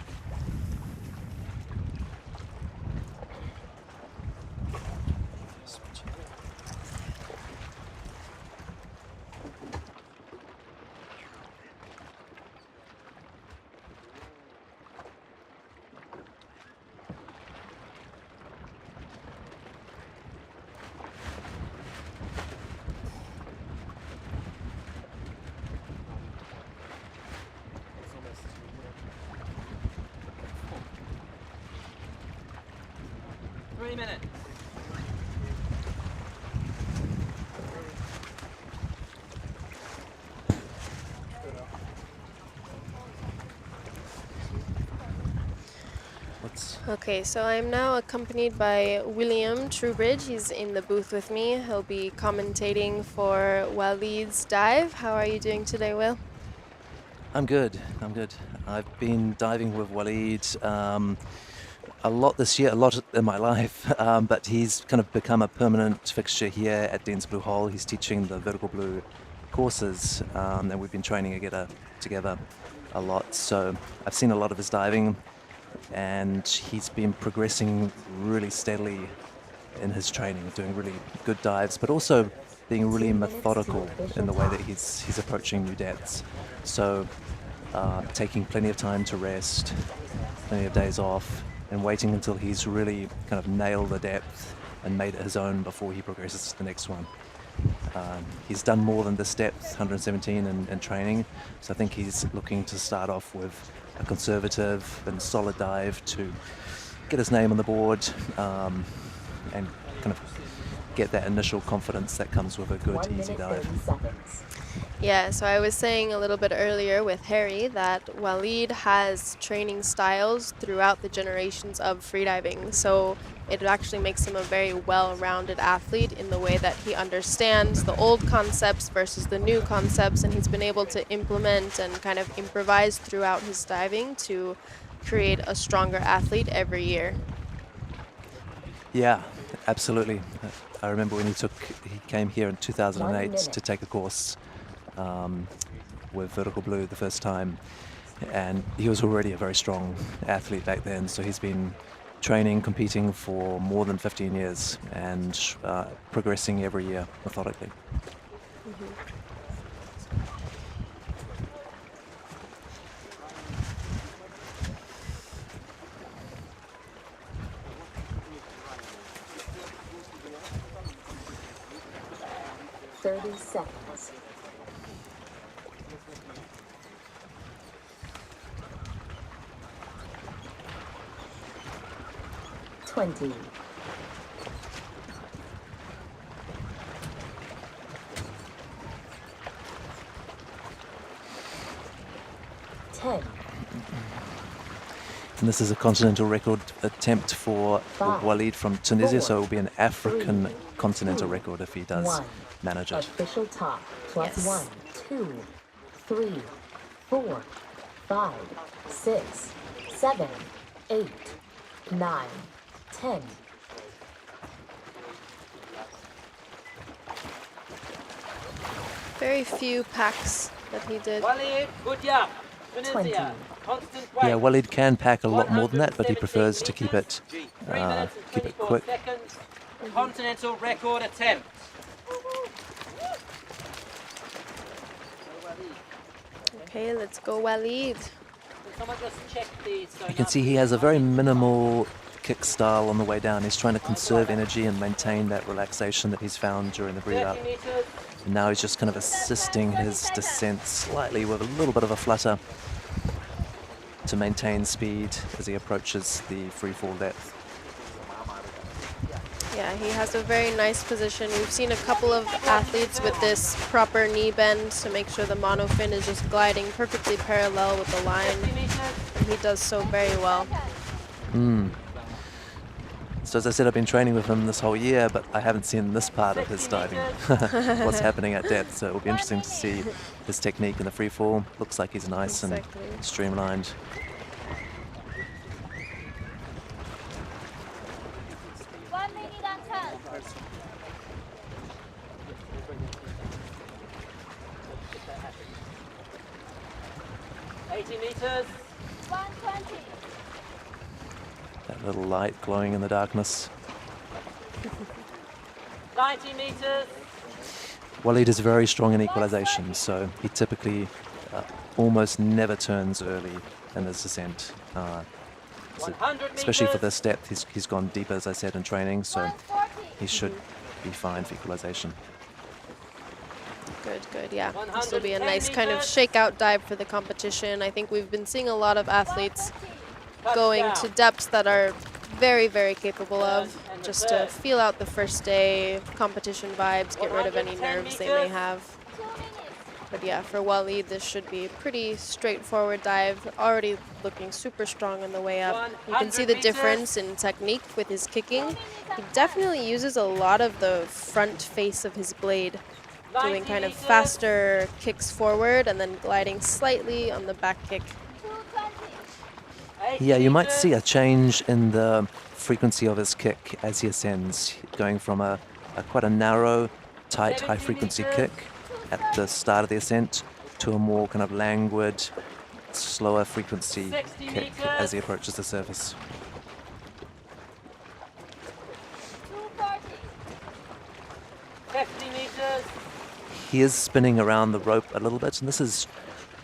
Minutes. Okay, so I'm now accompanied by William Trubridge. He's in the booth with me. He'll be commentating for Walid's dive. How are you doing today, Will? I'm good. I've been diving with Walid a lot this year, a lot in my life, but he's kind of become a permanent fixture here at Dens Blue Hole. He's teaching the vertical blue courses, and we've been training together a lot. So I've seen a lot of his diving, and he's been progressing really steadily in his training, doing really good dives, but also being really methodical in the way that he's approaching new depths. So taking plenty of time to rest, plenty of days off, and waiting until he's really kind of nailed the depth and made it his own before he progresses to the next one. He's done more than this depth, 117 in training, so I think he's looking to start off with a conservative and solid dive to get his name on the board and kind of get that initial confidence that comes with a good, easy dive. Yeah, so I was saying a little bit earlier with Harry that Walid has training styles throughout the generations of freediving. So it actually makes him a very well-rounded athlete in the way that he understands the old concepts versus the new concepts, and he's been able to implement and kind of improvise throughout his diving to create a stronger athlete every year. Yeah, absolutely. I remember when he came here in 2008 to take a course with Vertical Blue the first time, and he was already a very strong athlete back then, so he's been training, competing for more than 15 years and progressing every year methodically. Thirty seconds. 20. 10. And this is a continental record attempt for Walid from Tunisia, so it will be an African continental record if he does manage it. Official top plus 1, 2, 3, 4, 5, 6, 7, 8, 9, 10. Very few packs that he did. Walid Boudhiaf, Tunisia. Constant weight. Yeah, Walid can pack a lot more than that, but he prefers to keep it quick. Seconds. Continental record attempt. Okay, let's go Walid. Someone just check these. You can see he has a very minimal kick style on the way down. He's trying to conserve energy and maintain that relaxation that he's found during the breathe up. And now he's just kind of assisting his descent slightly with a little bit of a flutter to maintain speed as he approaches the free fall depth. Yeah, he has a very nice position. We've seen a couple of athletes with this proper knee bend to make sure the monofin is just gliding perfectly parallel with the line. And he does so very well. It's So as I said, I've been training with him this whole year, but I haven't seen this part of his diving, what's happening at depth. So it will be interesting to see his technique in the free fall. Looks like he's nice and streamlined. Meters. 120. That little light glowing in the darkness. 90 meters. Walid is very strong in equalization, so he typically almost never turns early in his descent. Especially for this depth, he's gone deeper, as I said, in training, so he should be fine for equalization. Good, good, yeah. This will be a nice kind of shakeout dive for the competition. I think we've been seeing a lot of athletes going to depths that are very, very capable of, just to feel out the first day, competition vibes, get rid of any nerves they may have. But yeah, for Walid, this should be a pretty straightforward dive, already looking super strong on the way up. You can see the difference in technique with his kicking. He definitely uses a lot of the front face of his blade, doing kind of faster kicks forward and then gliding slightly on the back kick. Yeah, you might see a change in the frequency of his kick as he ascends, going from a quite a narrow, tight, high-frequency kick at the start of the ascent to a more kind of languid, slower frequency kick as he approaches the surface. 50 meters. He is spinning around the rope a little bit, and this is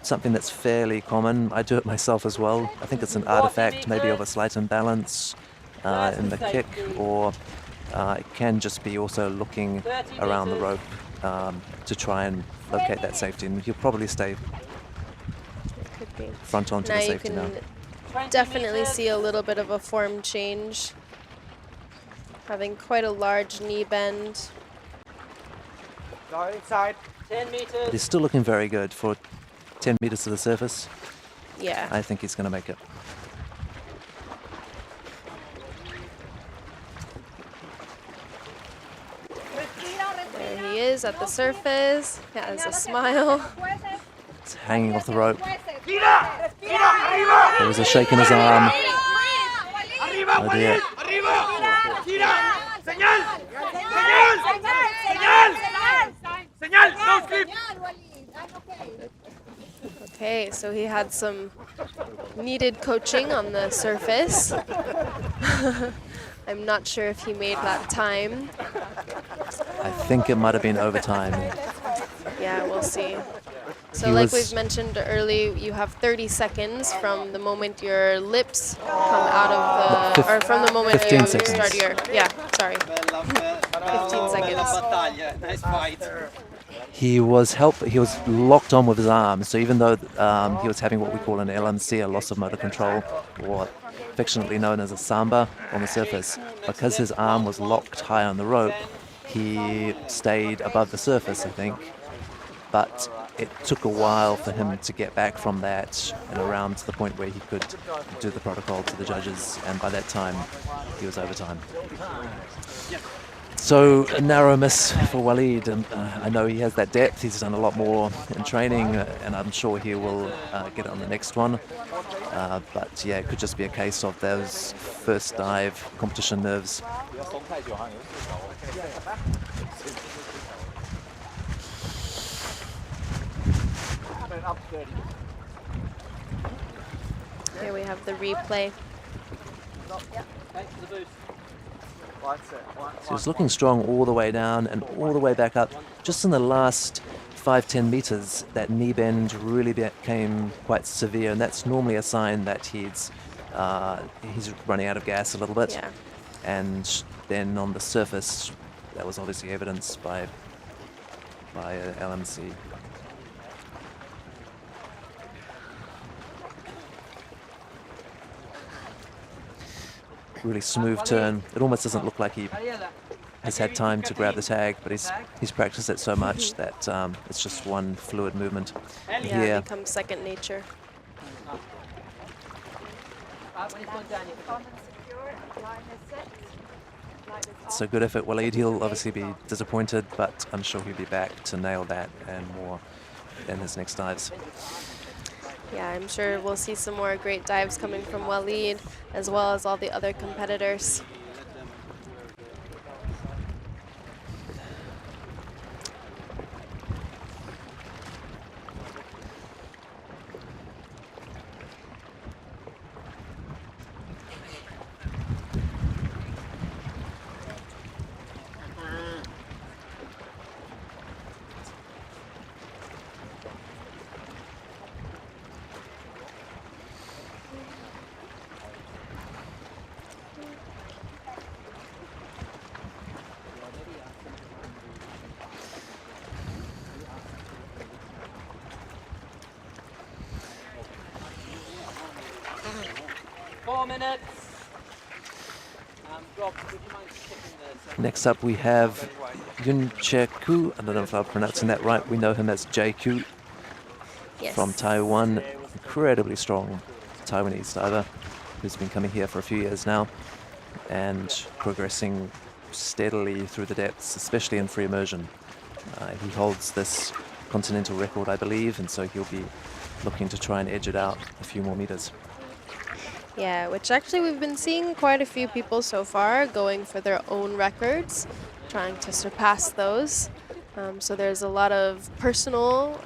something that's fairly common. I do it myself as well. I think it's an artifact maybe of a slight imbalance in the kick, or it can just be also looking around the rope to try and locate that safety, and he'll probably stay front on to the safety now. Definitely see a little bit of a form change, having quite a large knee bend. Go inside. 10 meters. But he's still looking very good for 10 meters to the surface. Yeah. I think he's going to make it. There he is at the surface. He has a smile. It's hanging off the rope. There was a shake in his arm. Oh dear. Okay, so he had some needed coaching on the surface. I'm not sure if he made that time. I think it might have been overtime. Yeah, we'll see. So He like was- we've mentioned early, you have 30 seconds from the moment your lips come out of the, or from the moment 15 you seconds. start your, yeah, sorry. 15 seconds. Nice fight. He was locked on with his arm, so even though he was having what we call an LMC, a loss of motor control, or affectionately known as a samba on the surface, because his arm was locked high on the rope, he stayed above the surface, I think. But it took a while for him to get back from that and around to the point where he could do the protocol to the judges, and by that time he was overtime. So a narrow miss for Walid, and I know he has that depth. He's done a lot more in training, and I'm sure he will get it on the next one. But yeah, it could just be a case of those first dive competition nerves. Here we have the replay. Thanks for the boost. So he was looking strong all the way down and all the way back up. Just in the last 5-10 meters, that knee bend really became quite severe, and that's normally a sign that he's running out of gas a little bit. Yeah. And then on the surface, that was obviously evidenced by LMC. Really smooth turn. It almost doesn't look like he has had time to grab the tag, but he's practiced it so much that it's just one fluid movement. And Yeah, here, it becomes second nature. So good effort, Walid. He'll obviously be disappointed, but I'm sure he'll be back to nail that and more in his next dives. Yeah, I'm sure we'll see some more great dives coming from Walid, as well as all the other competitors. Rob, would you mind checking the... Next up we have Chieh Ku. I don't know if I'm pronouncing that right. We know him as Chieh Ku from Taiwan. Incredibly strong Taiwanese diver who's been coming here for a few years now and progressing steadily through the depths, especially in free immersion. He holds this continental record, I believe, and so he'll be looking to try and edge it out a few more meters. Yeah, which actually we've been seeing quite a few people so far going for their own records, trying to surpass those. So there's a lot of personal,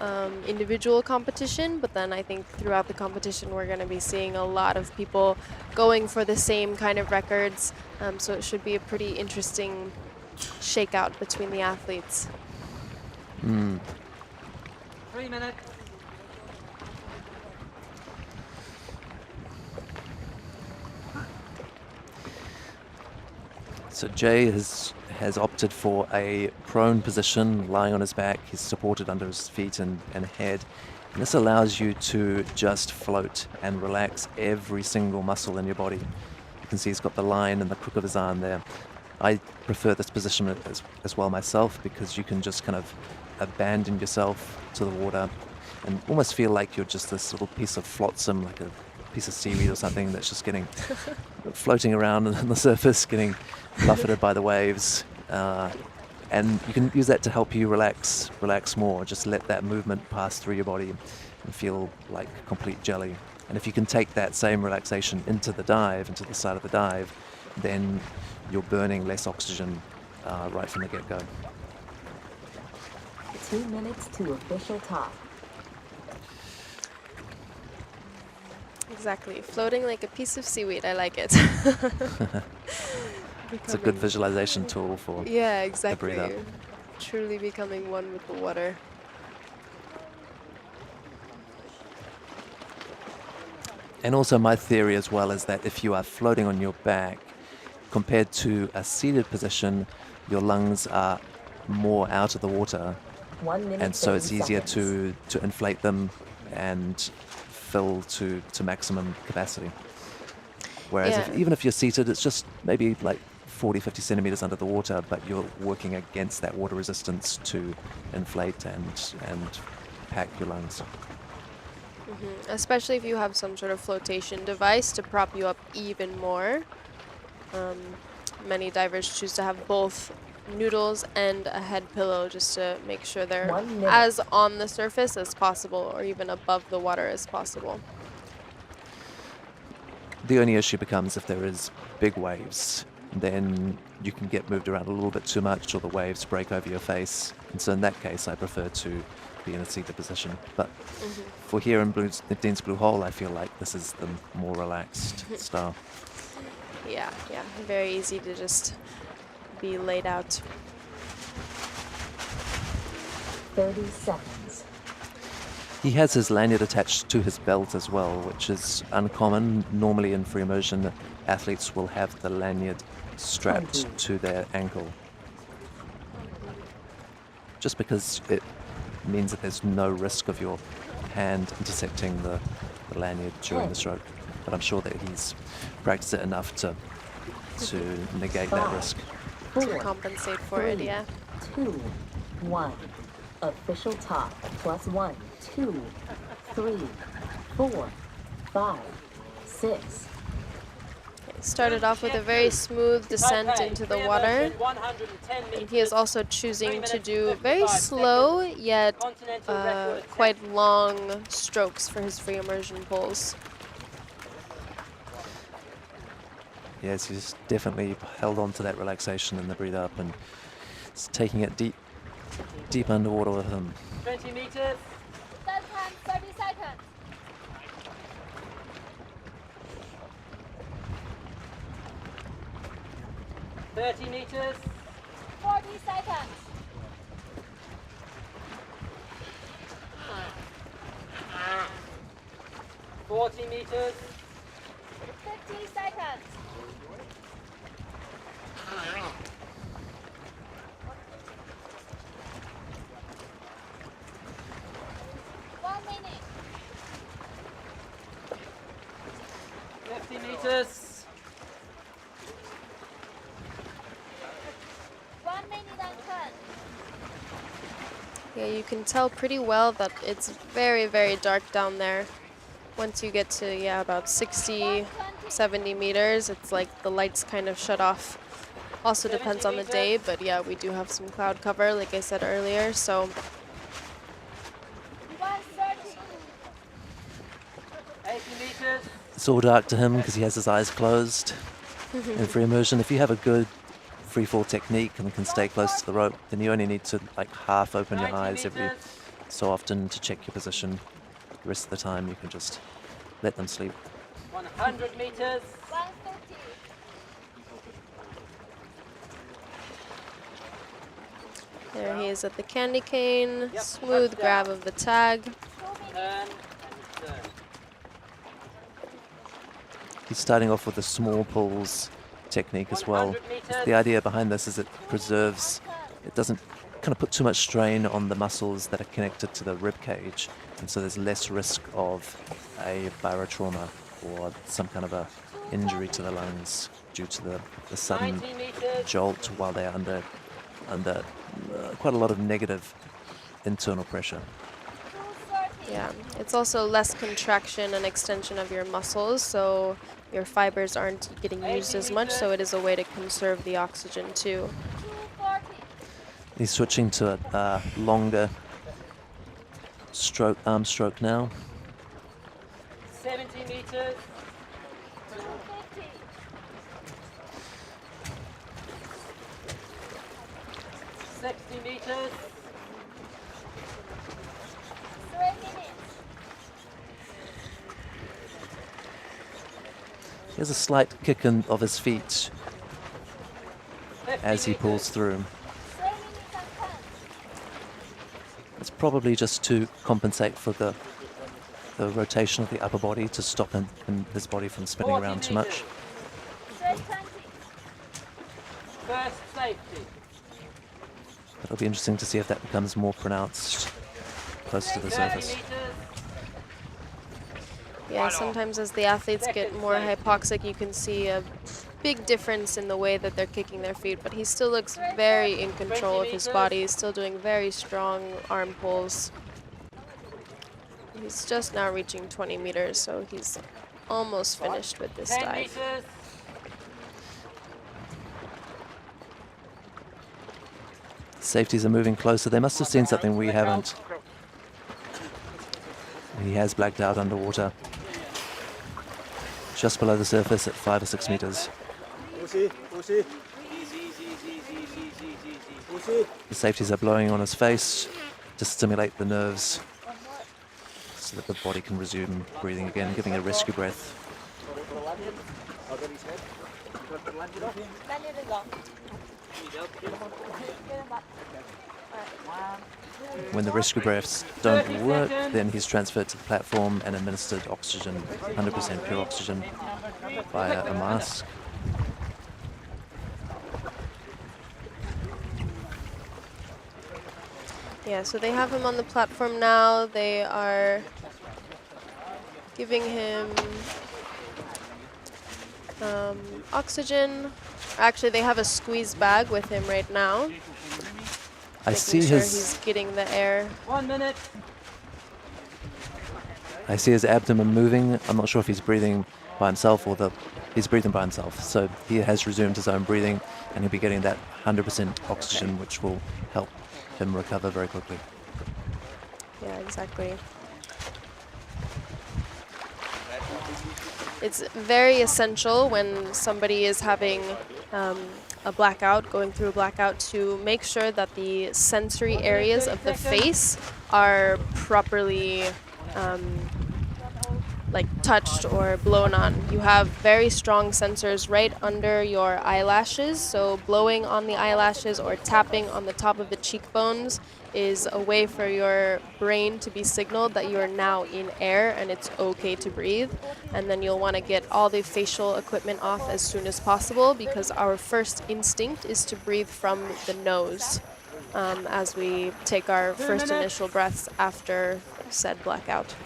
individual competition, but then I think throughout the competition we're going to be seeing a lot of people going for the same kind of records. So it should be a pretty interesting shakeout between the athletes. 3 minutes. So Jay has opted for a prone position, lying on his back. He's supported under his feet and head. And this allows you to just float and relax every single muscle in your body. You can see he's got the line and the crook of his arm there. I prefer this position as well myself because you can just kind of abandon yourself to the water and almost feel like you're just this little piece of flotsam, like a piece of seaweed or something that's just getting floating around on the surface, getting buffeted by the waves. And you can use that to help you relax more. Just let that movement pass through your body and feel like complete jelly. And if you can take that same relaxation into the dive, into the side of the dive, then you're burning less oxygen right from the get-go. 2 minutes to official top. Exactly, floating like a piece of seaweed. I like it. It's a good visualization tool for yeah, the exactly. breathe up. Truly becoming one with the water. And also my theory as well is that if you are floating on your back, compared to a seated position, your lungs are more out of the water. 1 minute, And so it's 30 easier seconds. to inflate them and fill to maximum capacity. Whereas even if you're seated, it's just maybe like 40, 50 centimeters under the water, but you're working against that water resistance to inflate and pack your lungs. Especially if you have some sort of flotation device to prop you up even more. Many divers choose to have both noodles and a head pillow just to make sure they're 1 minute. as on the surface as possible or even above the water as possible. The only issue becomes if there is big waves, then you can get moved around a little bit too much or the waves break over your face. And so in that case, I prefer to be in a seated position. But for here in Dean's Blue Hole, I feel like this is the more relaxed style. Yeah, very easy to just be laid out. 30 seconds. He has his lanyard attached to his belt as well, which is uncommon. Normally in free immersion, athletes will have the lanyard strapped to their ankle. Just because it means that there's no risk of your hand intercepting the lanyard during the stroke. But I'm sure that he's practiced it enough to negate that risk. To compensate for it, yeah. 2, 1. Official top. +1, 2, 3, 4, 5, 6. Okay, Started off with a very smooth descent into the water. And he is also choosing to do very slow yet quite long strokes for his free immersion pulls. Yes, he's definitely held on to that relaxation in the breathe up and is taking it deep underwater with him. 20 meters. Start time 30 seconds. 30 meters. 40 seconds. 40 meters. 50 seconds. 1 minute. 50 meters. 1 minute and 10. Yeah, you can tell pretty well that it's very, very dark down there. Once you get to, yeah, about 60, 70 meters, it's like the lights kind of shut off. Also depends on the day, but yeah, we do have some cloud cover, like I said earlier, so 130. 80 meters. It's all dark to him because he has his eyes closed in free immersion. If you have a good free fall technique and can stay close to the rope, then you only need to like half open your 90 eyes every meters. so often to check your position. The rest of the time you can just let them sleep. 100 meters. 150. there he is at the candy cane. Smooth grab of the tag. 2 minutes. Turn and turn. He's starting off with the small pulls technique as well. 100 meters. The idea behind this is it preserves, it doesn't kind of put too much strain on the muscles that are connected to the rib cage, and so there's less risk of a barotrauma or some kind of a injury to the lungs due to the sudden 90 meters. jolt while they're under quite a lot of negative internal pressure. 230. Yeah, it's also less contraction and extension of your muscles, so your fibers aren't getting used as much, so it is a way to conserve the oxygen too. 240. He's switching to a longer arm stroke now. 70 meters. 250. 60 meters. 3 minutes. He has a slight kick of his feet 50 as he meters. pulls through. 3 minutes and 10. It's probably just to compensate for the rotation of the upper body to stop his body from spinning 40 around too much. meters. 320. First safety. It'll be interesting to see if that becomes more pronounced close to the 30 surface. meters. Yeah, sometimes as the athletes get more hypoxic, you can see a big difference in the way that they're kicking their feet, but he still looks very in control of his body. He's still doing very strong arm pulls. He's just now reaching 20 meters, so he's almost finished with this 10 dive. meters. Safeties are moving closer. They must have seen something we haven't. He has blacked out underwater, just below the surface at 5 or 6 meters. The safeties are blowing on his face to stimulate the nerves so that the body can resume breathing again, giving a rescue breath. When the rescue breaths don't 30 work, seconds. then he's transferred to the platform and administered oxygen, 100% pure oxygen, via a mask. Yeah, so they have him on the platform now. They are giving him oxygen. Actually, they have a squeeze bag with him right now. I making see sure his he's getting the air. 1 minute. I see his abdomen moving. I'm not sure if he's breathing by himself, or he's breathing by himself. So he has resumed his own breathing, and he'll be getting that 100% oxygen, which will help him recover very quickly. Yeah, exactly. It's very essential when somebody is having a blackout, going through a blackout, to make sure that the sensory areas of the face are properly like touched or blown on. You have very strong sensors right under your eyelashes, so blowing on the eyelashes or tapping on the top of the cheekbones is a way for your brain to be signaled that you are now in air and it's okay to breathe. And then you'll want to get all the facial equipment off as soon as possible, because our first instinct is to breathe from the nose as we take our first initial breaths after said blackout.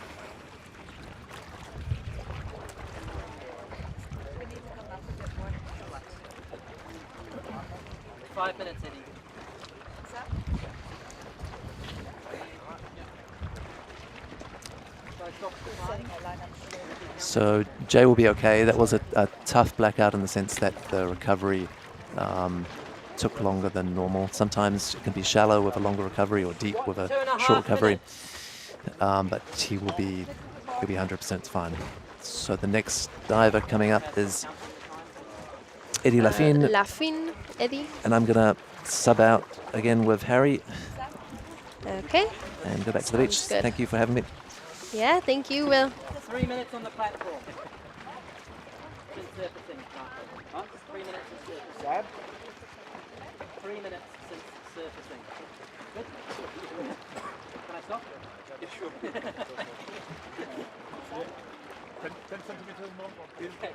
5 minutes, Eddie. So Jay will be okay. That was a tough blackout in the sense that the recovery took longer than normal. Sometimes it can be shallow with a longer recovery or deep with a short recovery. But he'll be 100% fine. So the next diver coming up is Eddie Lafine. Lafine, Eddie. And I'm going to sub out again with Harry. Okay. And go back to the beach. Sounds good. Thank you for having me. Yeah, thank you, Will. 3 minutes on the platform. Since surfacing, huh? 3 minutes since surfacing. 3 minutes since surfacing. Good? Can I stop? Yeah, sure. 10 centimeters more. Okay. Okay.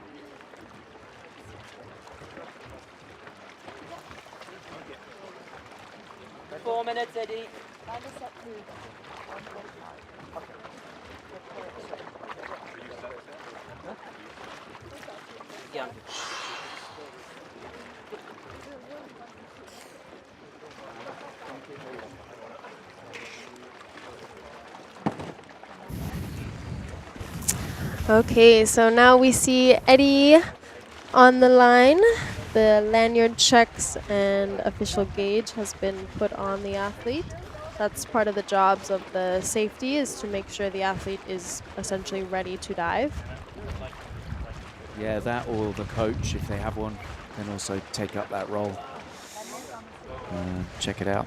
4 minutes, Eddie. Yeah. Okay, so now we see Eddie on the line. The lanyard checks and official gauge has been put on the athlete. That's part of the jobs of the safety, is to make sure the athlete is essentially ready to dive. Yeah, that or the coach, if they have one, can also take up that role. Check it out.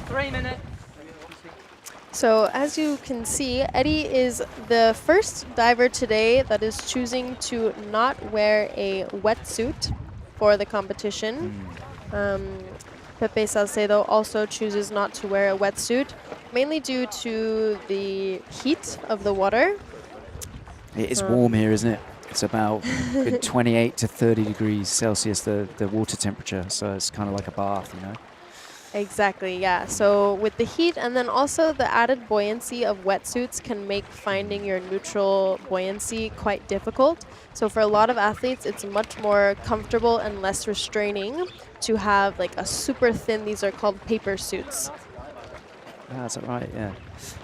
Three minutes. So as you can see, Eddie is the first diver today that is choosing to not wear a wetsuit for the competition. Pepe Salcedo also chooses not to wear a wetsuit, mainly due to the heat of the water. It is warm here, isn't it? It's about 28 to 30 degrees Celsius, the water temperature, so it's kind of like a bath, you know? Exactly, yeah. So with the heat and then also the added buoyancy of wetsuits can make finding your neutral buoyancy quite difficult. So for a lot of athletes, it's much more comfortable and less restraining to have like a super thin, these are called paper suits. That's right, yeah.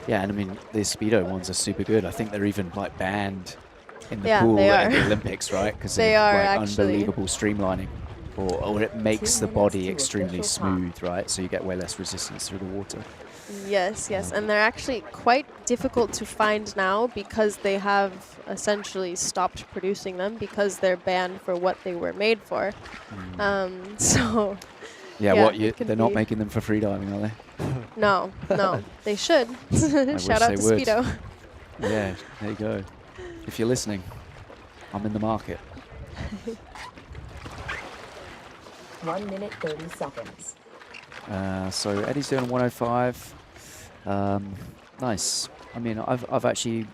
Yeah, and I mean, the Speedo ones are super good. I think they're even like banned in the pool at the Olympics, right? Because they are like actually unbelievable streamlining. Or it makes the body extremely smooth, right? So you get way less resistance through the water. Yes, yes. And they're actually quite difficult to find now because they have essentially stopped producing them because they're banned for what they were made for. So... Yeah, they're not making them for freediving, are they? No, no. They should. Shout out to Speedo. Yeah, there you go. If you're listening, I'm in the market. 1 minute 30 seconds. So Eddie's doing 105. Nice. I mean, I've actually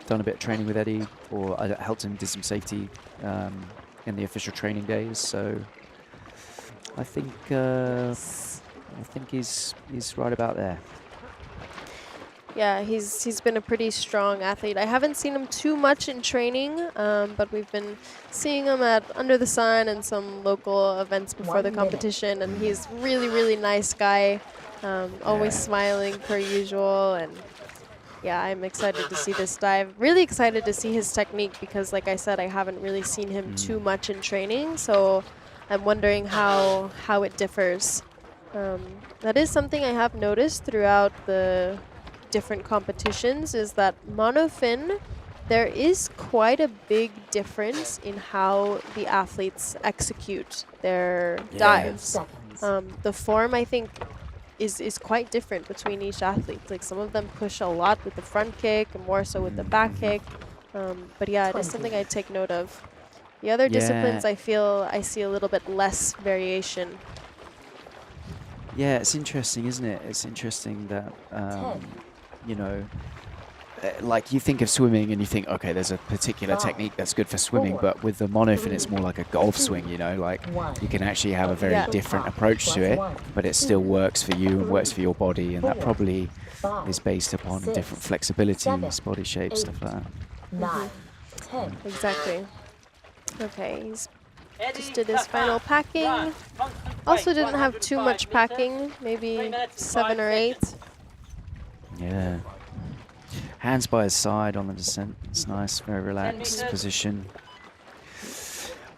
done a bit of training with Eddie, or I helped him do some safety in the official training days. So I think he's right about there. Yeah, he's been a pretty strong athlete. I haven't seen him too much in training, but we've been seeing him at Under the Sun and some local events before 1 the minute. competition, and he's really nice guy, always smiling per usual, and yeah, I'm excited to see this dive. Really excited to see his technique because, like I said, I haven't really seen him too much in training, so I'm wondering how it differs. That is something I have noticed throughout the different competitions, is that monofin, there is quite a big difference in how the athletes execute their dives. Seconds. The form, I think, is quite different between each athlete. Like some of them push a lot with the front kick and more so with the back kick. But yeah, it is something I take note of. The other disciplines, I feel I see a little bit less variation. Yeah, it's interesting, isn't it? It's interesting that, you know, like you think of swimming and you think, okay, there's a particular technique that's good for swimming, but with the monofin, it's more like a golf swing, you know, like you can actually have a very different approach to it, but it still works for you and works for your body, and that probably is based upon different flexibilities, body shape, stuff like that. 9, 10. Exactly. Okay, he's just did his final packing. Also didn't have too much packing, maybe 7 or 8. Yeah. Hands by his side on the descent. It's nice, very relaxed position.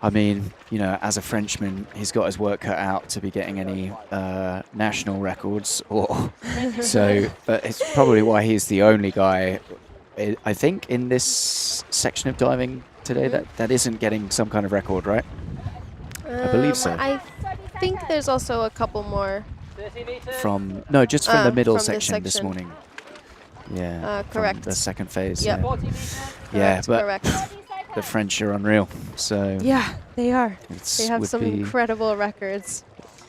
I mean, you know, as a Frenchman, he's got his work cut out to be getting any national records, or so. But it's probably why he's the only guy, I think, in this section of diving today that isn't getting some kind of record, right? I believe so. I think there's also a couple more. From just from the middle from this section this section. morning. Yeah. Correct. From the second phase. Yep. Yeah, but correct. the French are unreal. So Yeah, they are. it's They have would some be- incredible records.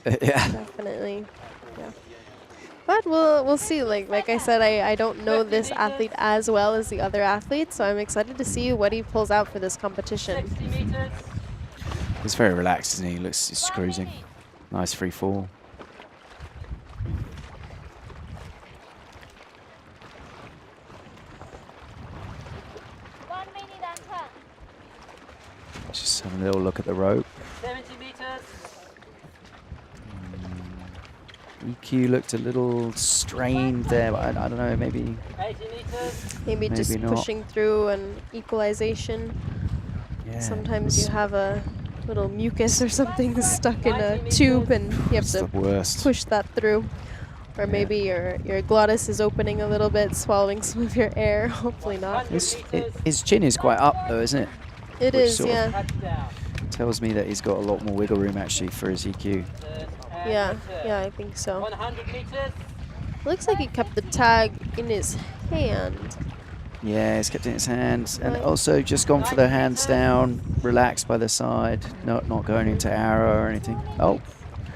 yeah. Definitely. Yeah. But we'll see. Like I said, I don't know this athlete as well as the other athletes, so I'm excited to see what he pulls out for this competition. He's very relaxed, isn't he? Looks he's cruising. Nice free fall. Just having a little look at the rope. 70 meters. EQ looked a little strained there, but I don't know, maybe 80 meters. Maybe just not. pushing through an equalization. Yeah, Sometimes you have a little mucus or something stuck in a tube and you have it's to the worst. push that through. Or maybe your glottis is opening a little bit, swallowing some of your air. Hopefully not. His chin is quite up though, isn't it? It Which is, sort of yeah. tells me that he's got a lot more wiggle room actually for his EQ. Yeah, I think so. 100 meters. Looks like he kept the tag in his hand. Yeah, he's kept it in his hands, and also just gone for the hands down, relaxed by the side, not going into arrow or anything. Oh,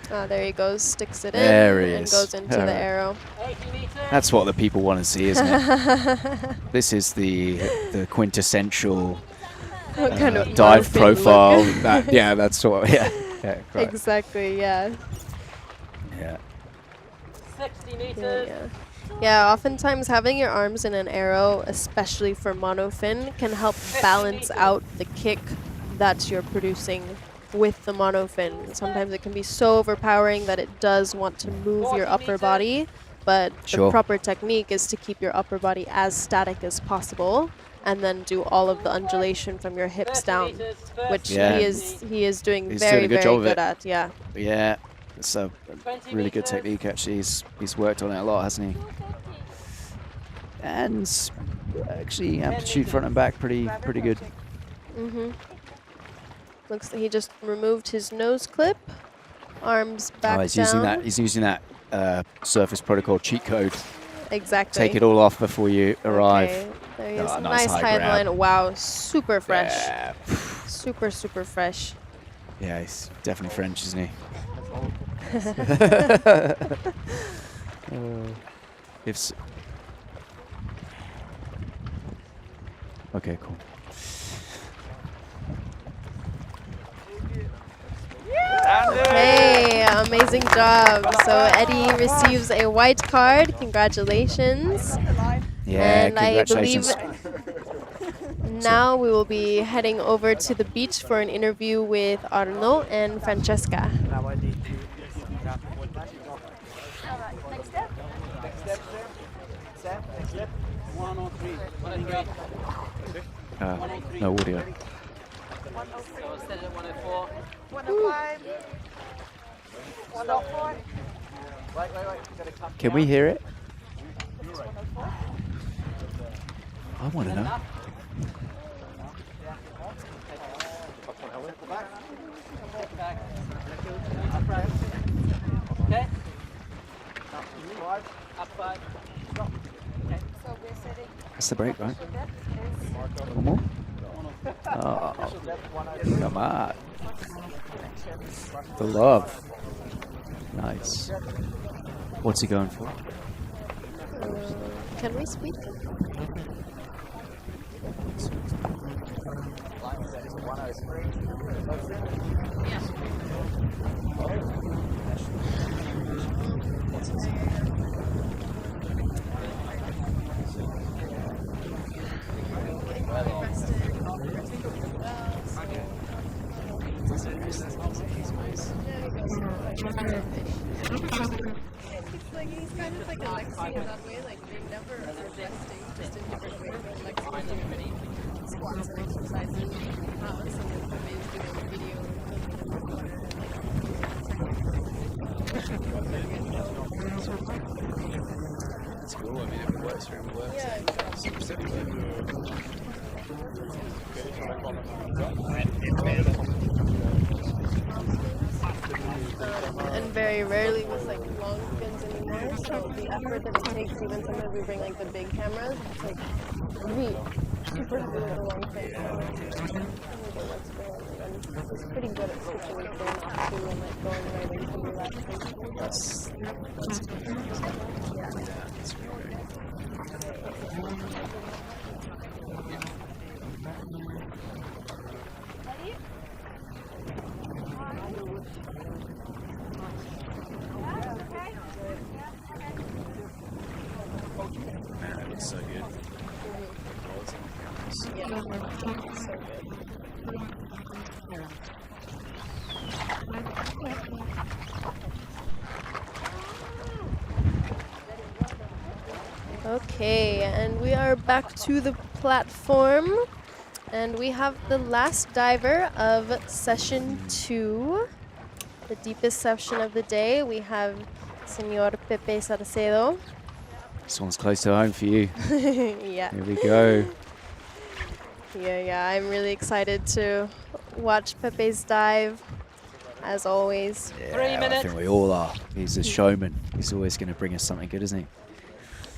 There he goes, sticks it There in he and is. goes into the arrow. 80 meters. that's what the people want to see, isn't it? This is the quintessential What kind of dive monofin profile. look? That's sort of yeah, right. Exactly, yeah. Yeah. 60 meters. Yeah, oftentimes having your arms in an arrow, especially for monofin, can help balance out the kick that you're producing with the monofin. Sometimes it can be so overpowering that it does want to move your upper body, but the proper technique is to keep your upper body as static as possible and then do all of the undulation from your hips down, which Yeah. he is doing He's very, doing a good very job of good it. at, yeah. Yeah, it's a really good technique actually. He's worked on it a lot, hasn't he? And actually amplitude front and back pretty good. Looks like he just removed his nose clip, arms back Oh, he's down. using that Surface Protocol cheat code. Exactly. Take it all off before you arrive. Okay, there he is. Oh, Nice high grab. line. Wow, super fresh. Yeah. Super fresh. Yeah, he's definitely French, isn't he? If okay, cool. Hey, amazing job. So Eddie receives a white card. Congratulations. Yeah, And I believe congratulations. now we will be heading over to the beach for an interview with Arnaud and Francesca. Now I need to grab the wood back. Alright, next step. Next step, Sam. Next step. 103. 103. No audio. 103. So instead of 104. 105. 104. Wait. Gotta come Can down. we hear it? I want to know. Okay. Up 5. So we're sitting. That's the break, right? That is One more? Oh, come on. The love. Nice. What's he going for? Can we speak? He's kind of like Alexi in that way, like they never are resting, just in different ways. Like Alexi doing squats and exercises in the house, and then Pepe is doing video and filming It's cool. I mean, if it works for him, it works. Yeah, Super simple. and very rarely with like long fins anymore. So the effort that it takes, even sometimes we bring like the big cameras, it's like really super heavy with the long fin. And he's pretty good at switching the fin off too and like going right into the relaxation. That's Yeah. that's great. Man, it looks so good. Yeah, so good. Okay, and we are back to the platform, and we have the last diver of session 2, the deepest session of the day. We have Senor Pepe Salcedo. This one's close to home for you. Yeah. Here we go. Yeah, I'm really excited to watch Pepe's dive, as always. Yeah, 3 I minutes. think we all are. He's a showman. He's always going to bring us something good, isn't he?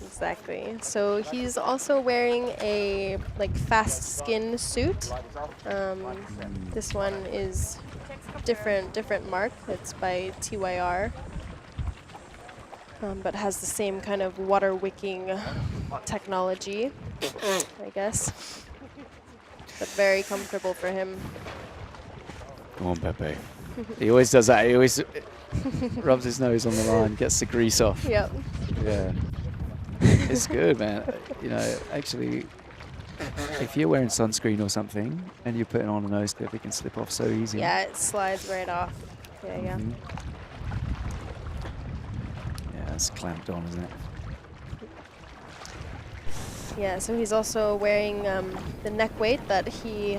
Exactly. So he's also wearing a like fast skin suit. This one is different mark. It's by TYR, but has the same kind of water wicking technology, I guess. But very comfortable for him. Come on, Pepe. He always does that. He always rubs his nose on the line, gets the grease off. Yep. Yeah. It's good, man. You know, actually, if you're wearing sunscreen or something and you're putting on a nose clip, it can slip off so easy. Yeah, it slides right off. Yeah. Mhm. Yeah, it's clamped on, isn't it? Yeah, so he's also wearing the neck weight that he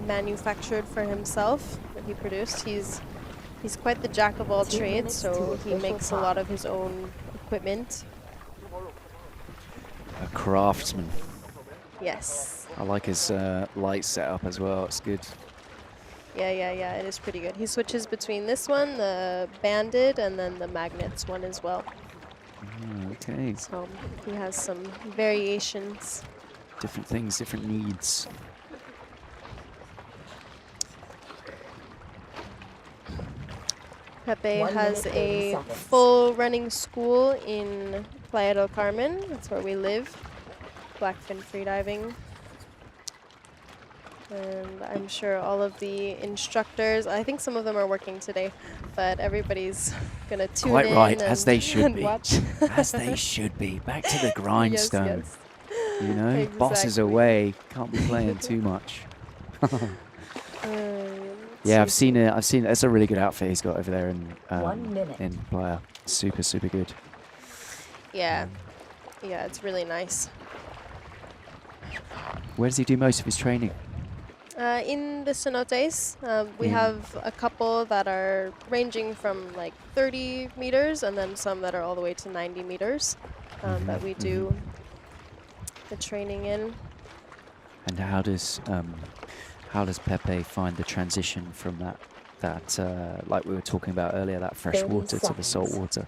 manufactured for himself, that he produced. He's quite the jack of all 2 trades, minutes to so he official makes a time. lot of his own equipment. A craftsman. Yes. I like his light setup as well. It's good. Yeah, it is pretty good. He switches between this one, the banded, and then the magnets one as well. Okay. So he has some variations. Different things, different needs. Pepe 1 has minute, 30 a seconds. full running school in Playa del Carmen. That's where we live. Blackfin freediving. And I'm sure all of the instructors, I think some of them are working today, but everybody's gonna tune Quite in right, and, as they should and be. watch. As they should be. Back to the grindstone. Yes. You know, boss is away. Can't be playing too much. Yeah, I've seen it. I've seen it. It's a really good outfit he's got over there in Playa. Super, super good. Yeah. Yeah, it's really nice. Where does he do most of his training? In the cenotes, we have a couple that are ranging from like 30 meters and then some that are all the way to 90 meters that we do the training in. And how does Pepe find the transition from that like we were talking about earlier, that fresh water to the salt water?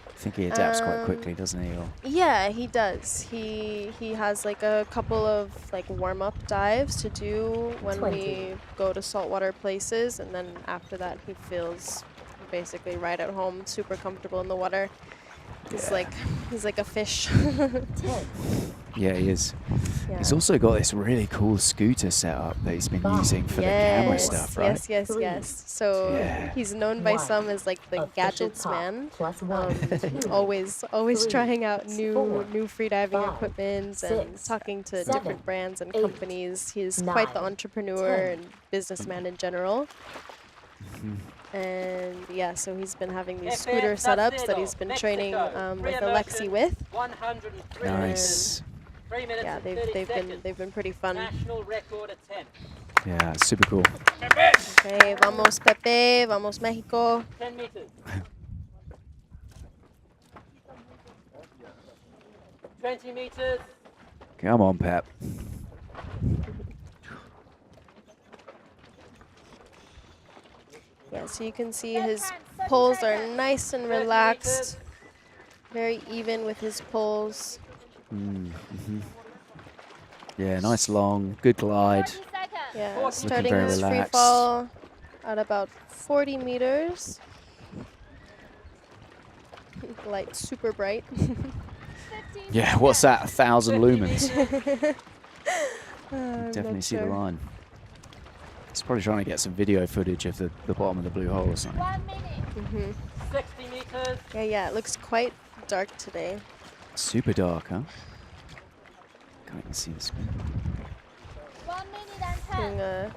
I think he adapts quite quickly, doesn't he? Or Yeah, he does. He has like a couple of like warm-up dives to do when we go to saltwater places, and then after that he feels basically right at home, super comfortable in the water. He's like a fish. Yeah, he is. Yeah. He's also got this really cool scooter setup that he's been using for the camera stuff, right? Yes. So he's known by some as like the gadgets man. Always trying out new freediving equipment and talking to different brands and companies. He's quite the entrepreneur and businessman in general. And yeah, so he's been having these scooter setups that he's been training with Alexi with. Nice. Yeah, they've been pretty fun. National record at 10. Yeah, super cool. Okay, vamos Pepe, vamos Mexico. 10 meters. 20 meters. Come on, Pep. Yeah, so you can see his pulls are nice and relaxed, very even with his pulls. Yeah, nice long, good glide. Yeah, starting his free fall at about 40 meters. Light super bright. Yeah, what's that? 1,000 lumens. Definitely see the sure. line. He's probably trying to get some video footage of the bottom of the blue hole or something. 60 meters. Yeah, it looks quite dark today. Super dark, huh? Can't even see the screen. 1 minute and 10. Doing a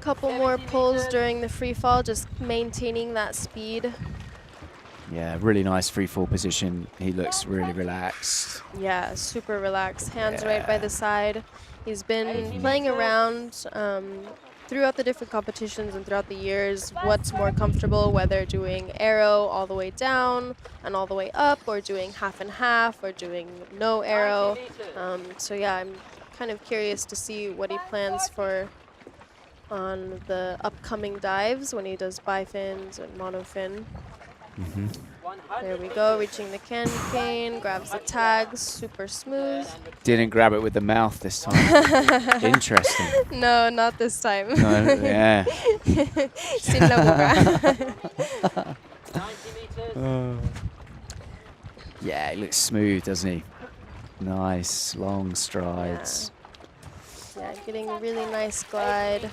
couple more pulls during the free fall, just maintaining that speed. Yeah, really nice free fall position. He looks really relaxed. Yeah, super relaxed. Hands right by the side. He's been playing around throughout the different competitions and throughout the years what's more comfortable, whether doing arrow all the way down and all the way up, or doing half and half, or doing no arrow. So yeah, I'm kind of curious to see what he plans for on the upcoming dives when he does bifins and monofin. There we go, reaching the candy cane, grabs the tags, super smooth. Didn't grab it with the mouth this time. Interesting. No, not this time. No, yeah. Sin la boca. Yeah, he looks smooth, doesn't he? Nice, long strides. Yeah, getting a really nice glide.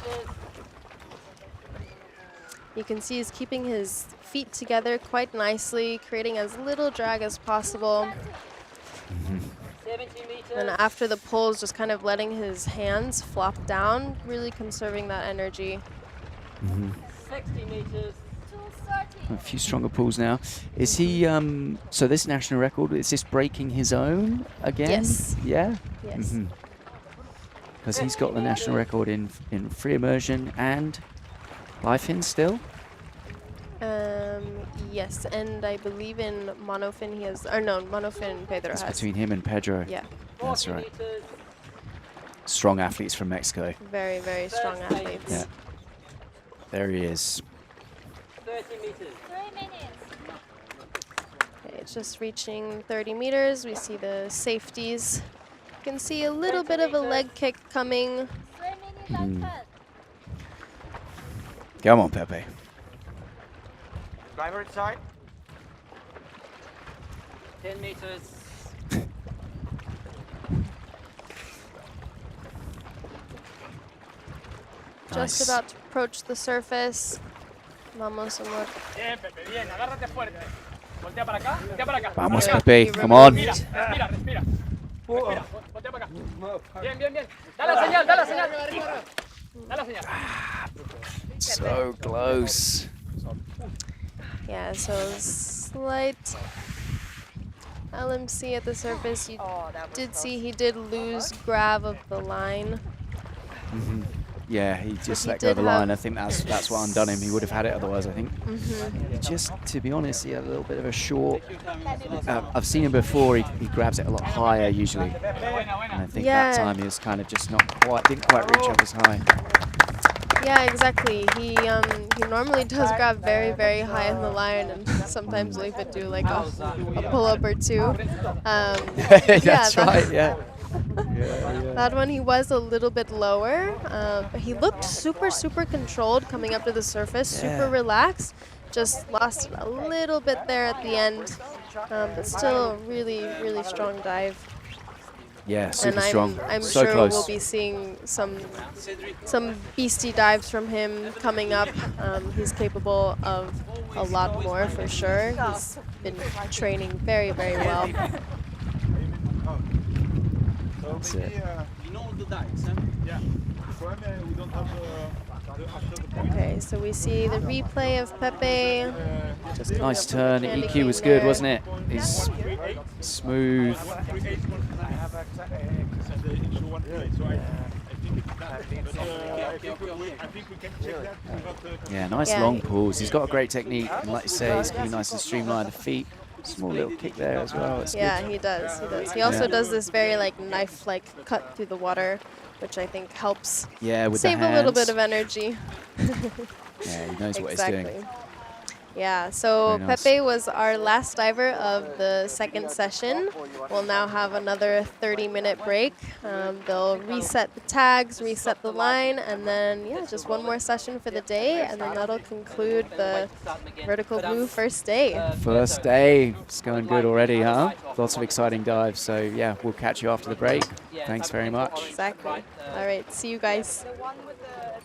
You can see he's keeping his feet together quite nicely, creating as little drag as possible. And after the pulls, just kind of letting his hands flop down, really conserving that energy. 60 meters. A few stronger pulls now. Is he, so this national record, is this breaking his own again? Yes. Yeah? Yes. Because he's got the national record in free immersion and bifin still? Yes, and I believe in monofin he has, or no, monofin Pedro has. It's between him and Pedro. Yeah. That's right. Strong athletes from Mexico. Very, very strong athletes. Yeah. There he is. 30 meters. 3 minutes. Okay, it's just reaching 30 meters. We see the safeties. You can see a little bit of a leg kick coming. 3 minutes and 10. Come on, Pepe. Driver inside. 10 meters. Just about to approach the surface. Vamos, Omar. Bien, Pepe, bien. Agárrate fuerte. Voltea para acá, voltea para acá. Vamos, Para acá. Pepe. Come on. Respira, respira, respira. Bien, bien, bien. Dale la señal, dale la señal. Dale la señal. So close. Yeah, so slight LMC at the surface. You did see he did lose grab of the line. Yeah, he just he let go of the did line. I have- think that's what undone him. He would have had it otherwise, I think. Mm-hmm. Just to be honest, he had a little bit of a short. I've seen him before. He grabs it a lot higher usually, and I think that time he was kind of just didn't quite reach up as high. Yeah, exactly. He normally does grab very, very high in the line, and sometimes will even do like a pull-up or two. That's right. Yeah. That one he was a little bit lower, but he looked super controlled coming up to the surface, super relaxed. Just lost a little bit there at the end, but still a really strong dive. Yeah, super and strong. I'm So sure close. we'll be seeing some beastie dives from him coming up. He's capable of a lot more for sure. He's been training very well. That's it. You know the dives, huh? Yeah. We don't have the after the point. Okay, so we see the replay of Pepe. Just nice turn. Candy EQ was cane good, there. wasn't it? He's smooth. Yeah, nice long pulls. He's got a great technique, and like you say, he's really nice and streamlined. The feet, small little kick there as well. It's Yeah, good. he does. He does. He also does this very like knife-like cut through the water, which I think helps Yeah, with save the a little hands. bit of energy. Yeah, he knows what he's doing. Yeah, so Very nice. Pepe was our last diver of the second session. We'll now have another 30-minute break. They'll reset the tags, reset the line, and then, yeah, just one more session for the day, and then that'll conclude the vertical blue first day. First day, it's going good already, huh? Lots of exciting dives. So yeah, we'll catch you after the break. Thanks very much. Exactly. All right, see you guys. The one with the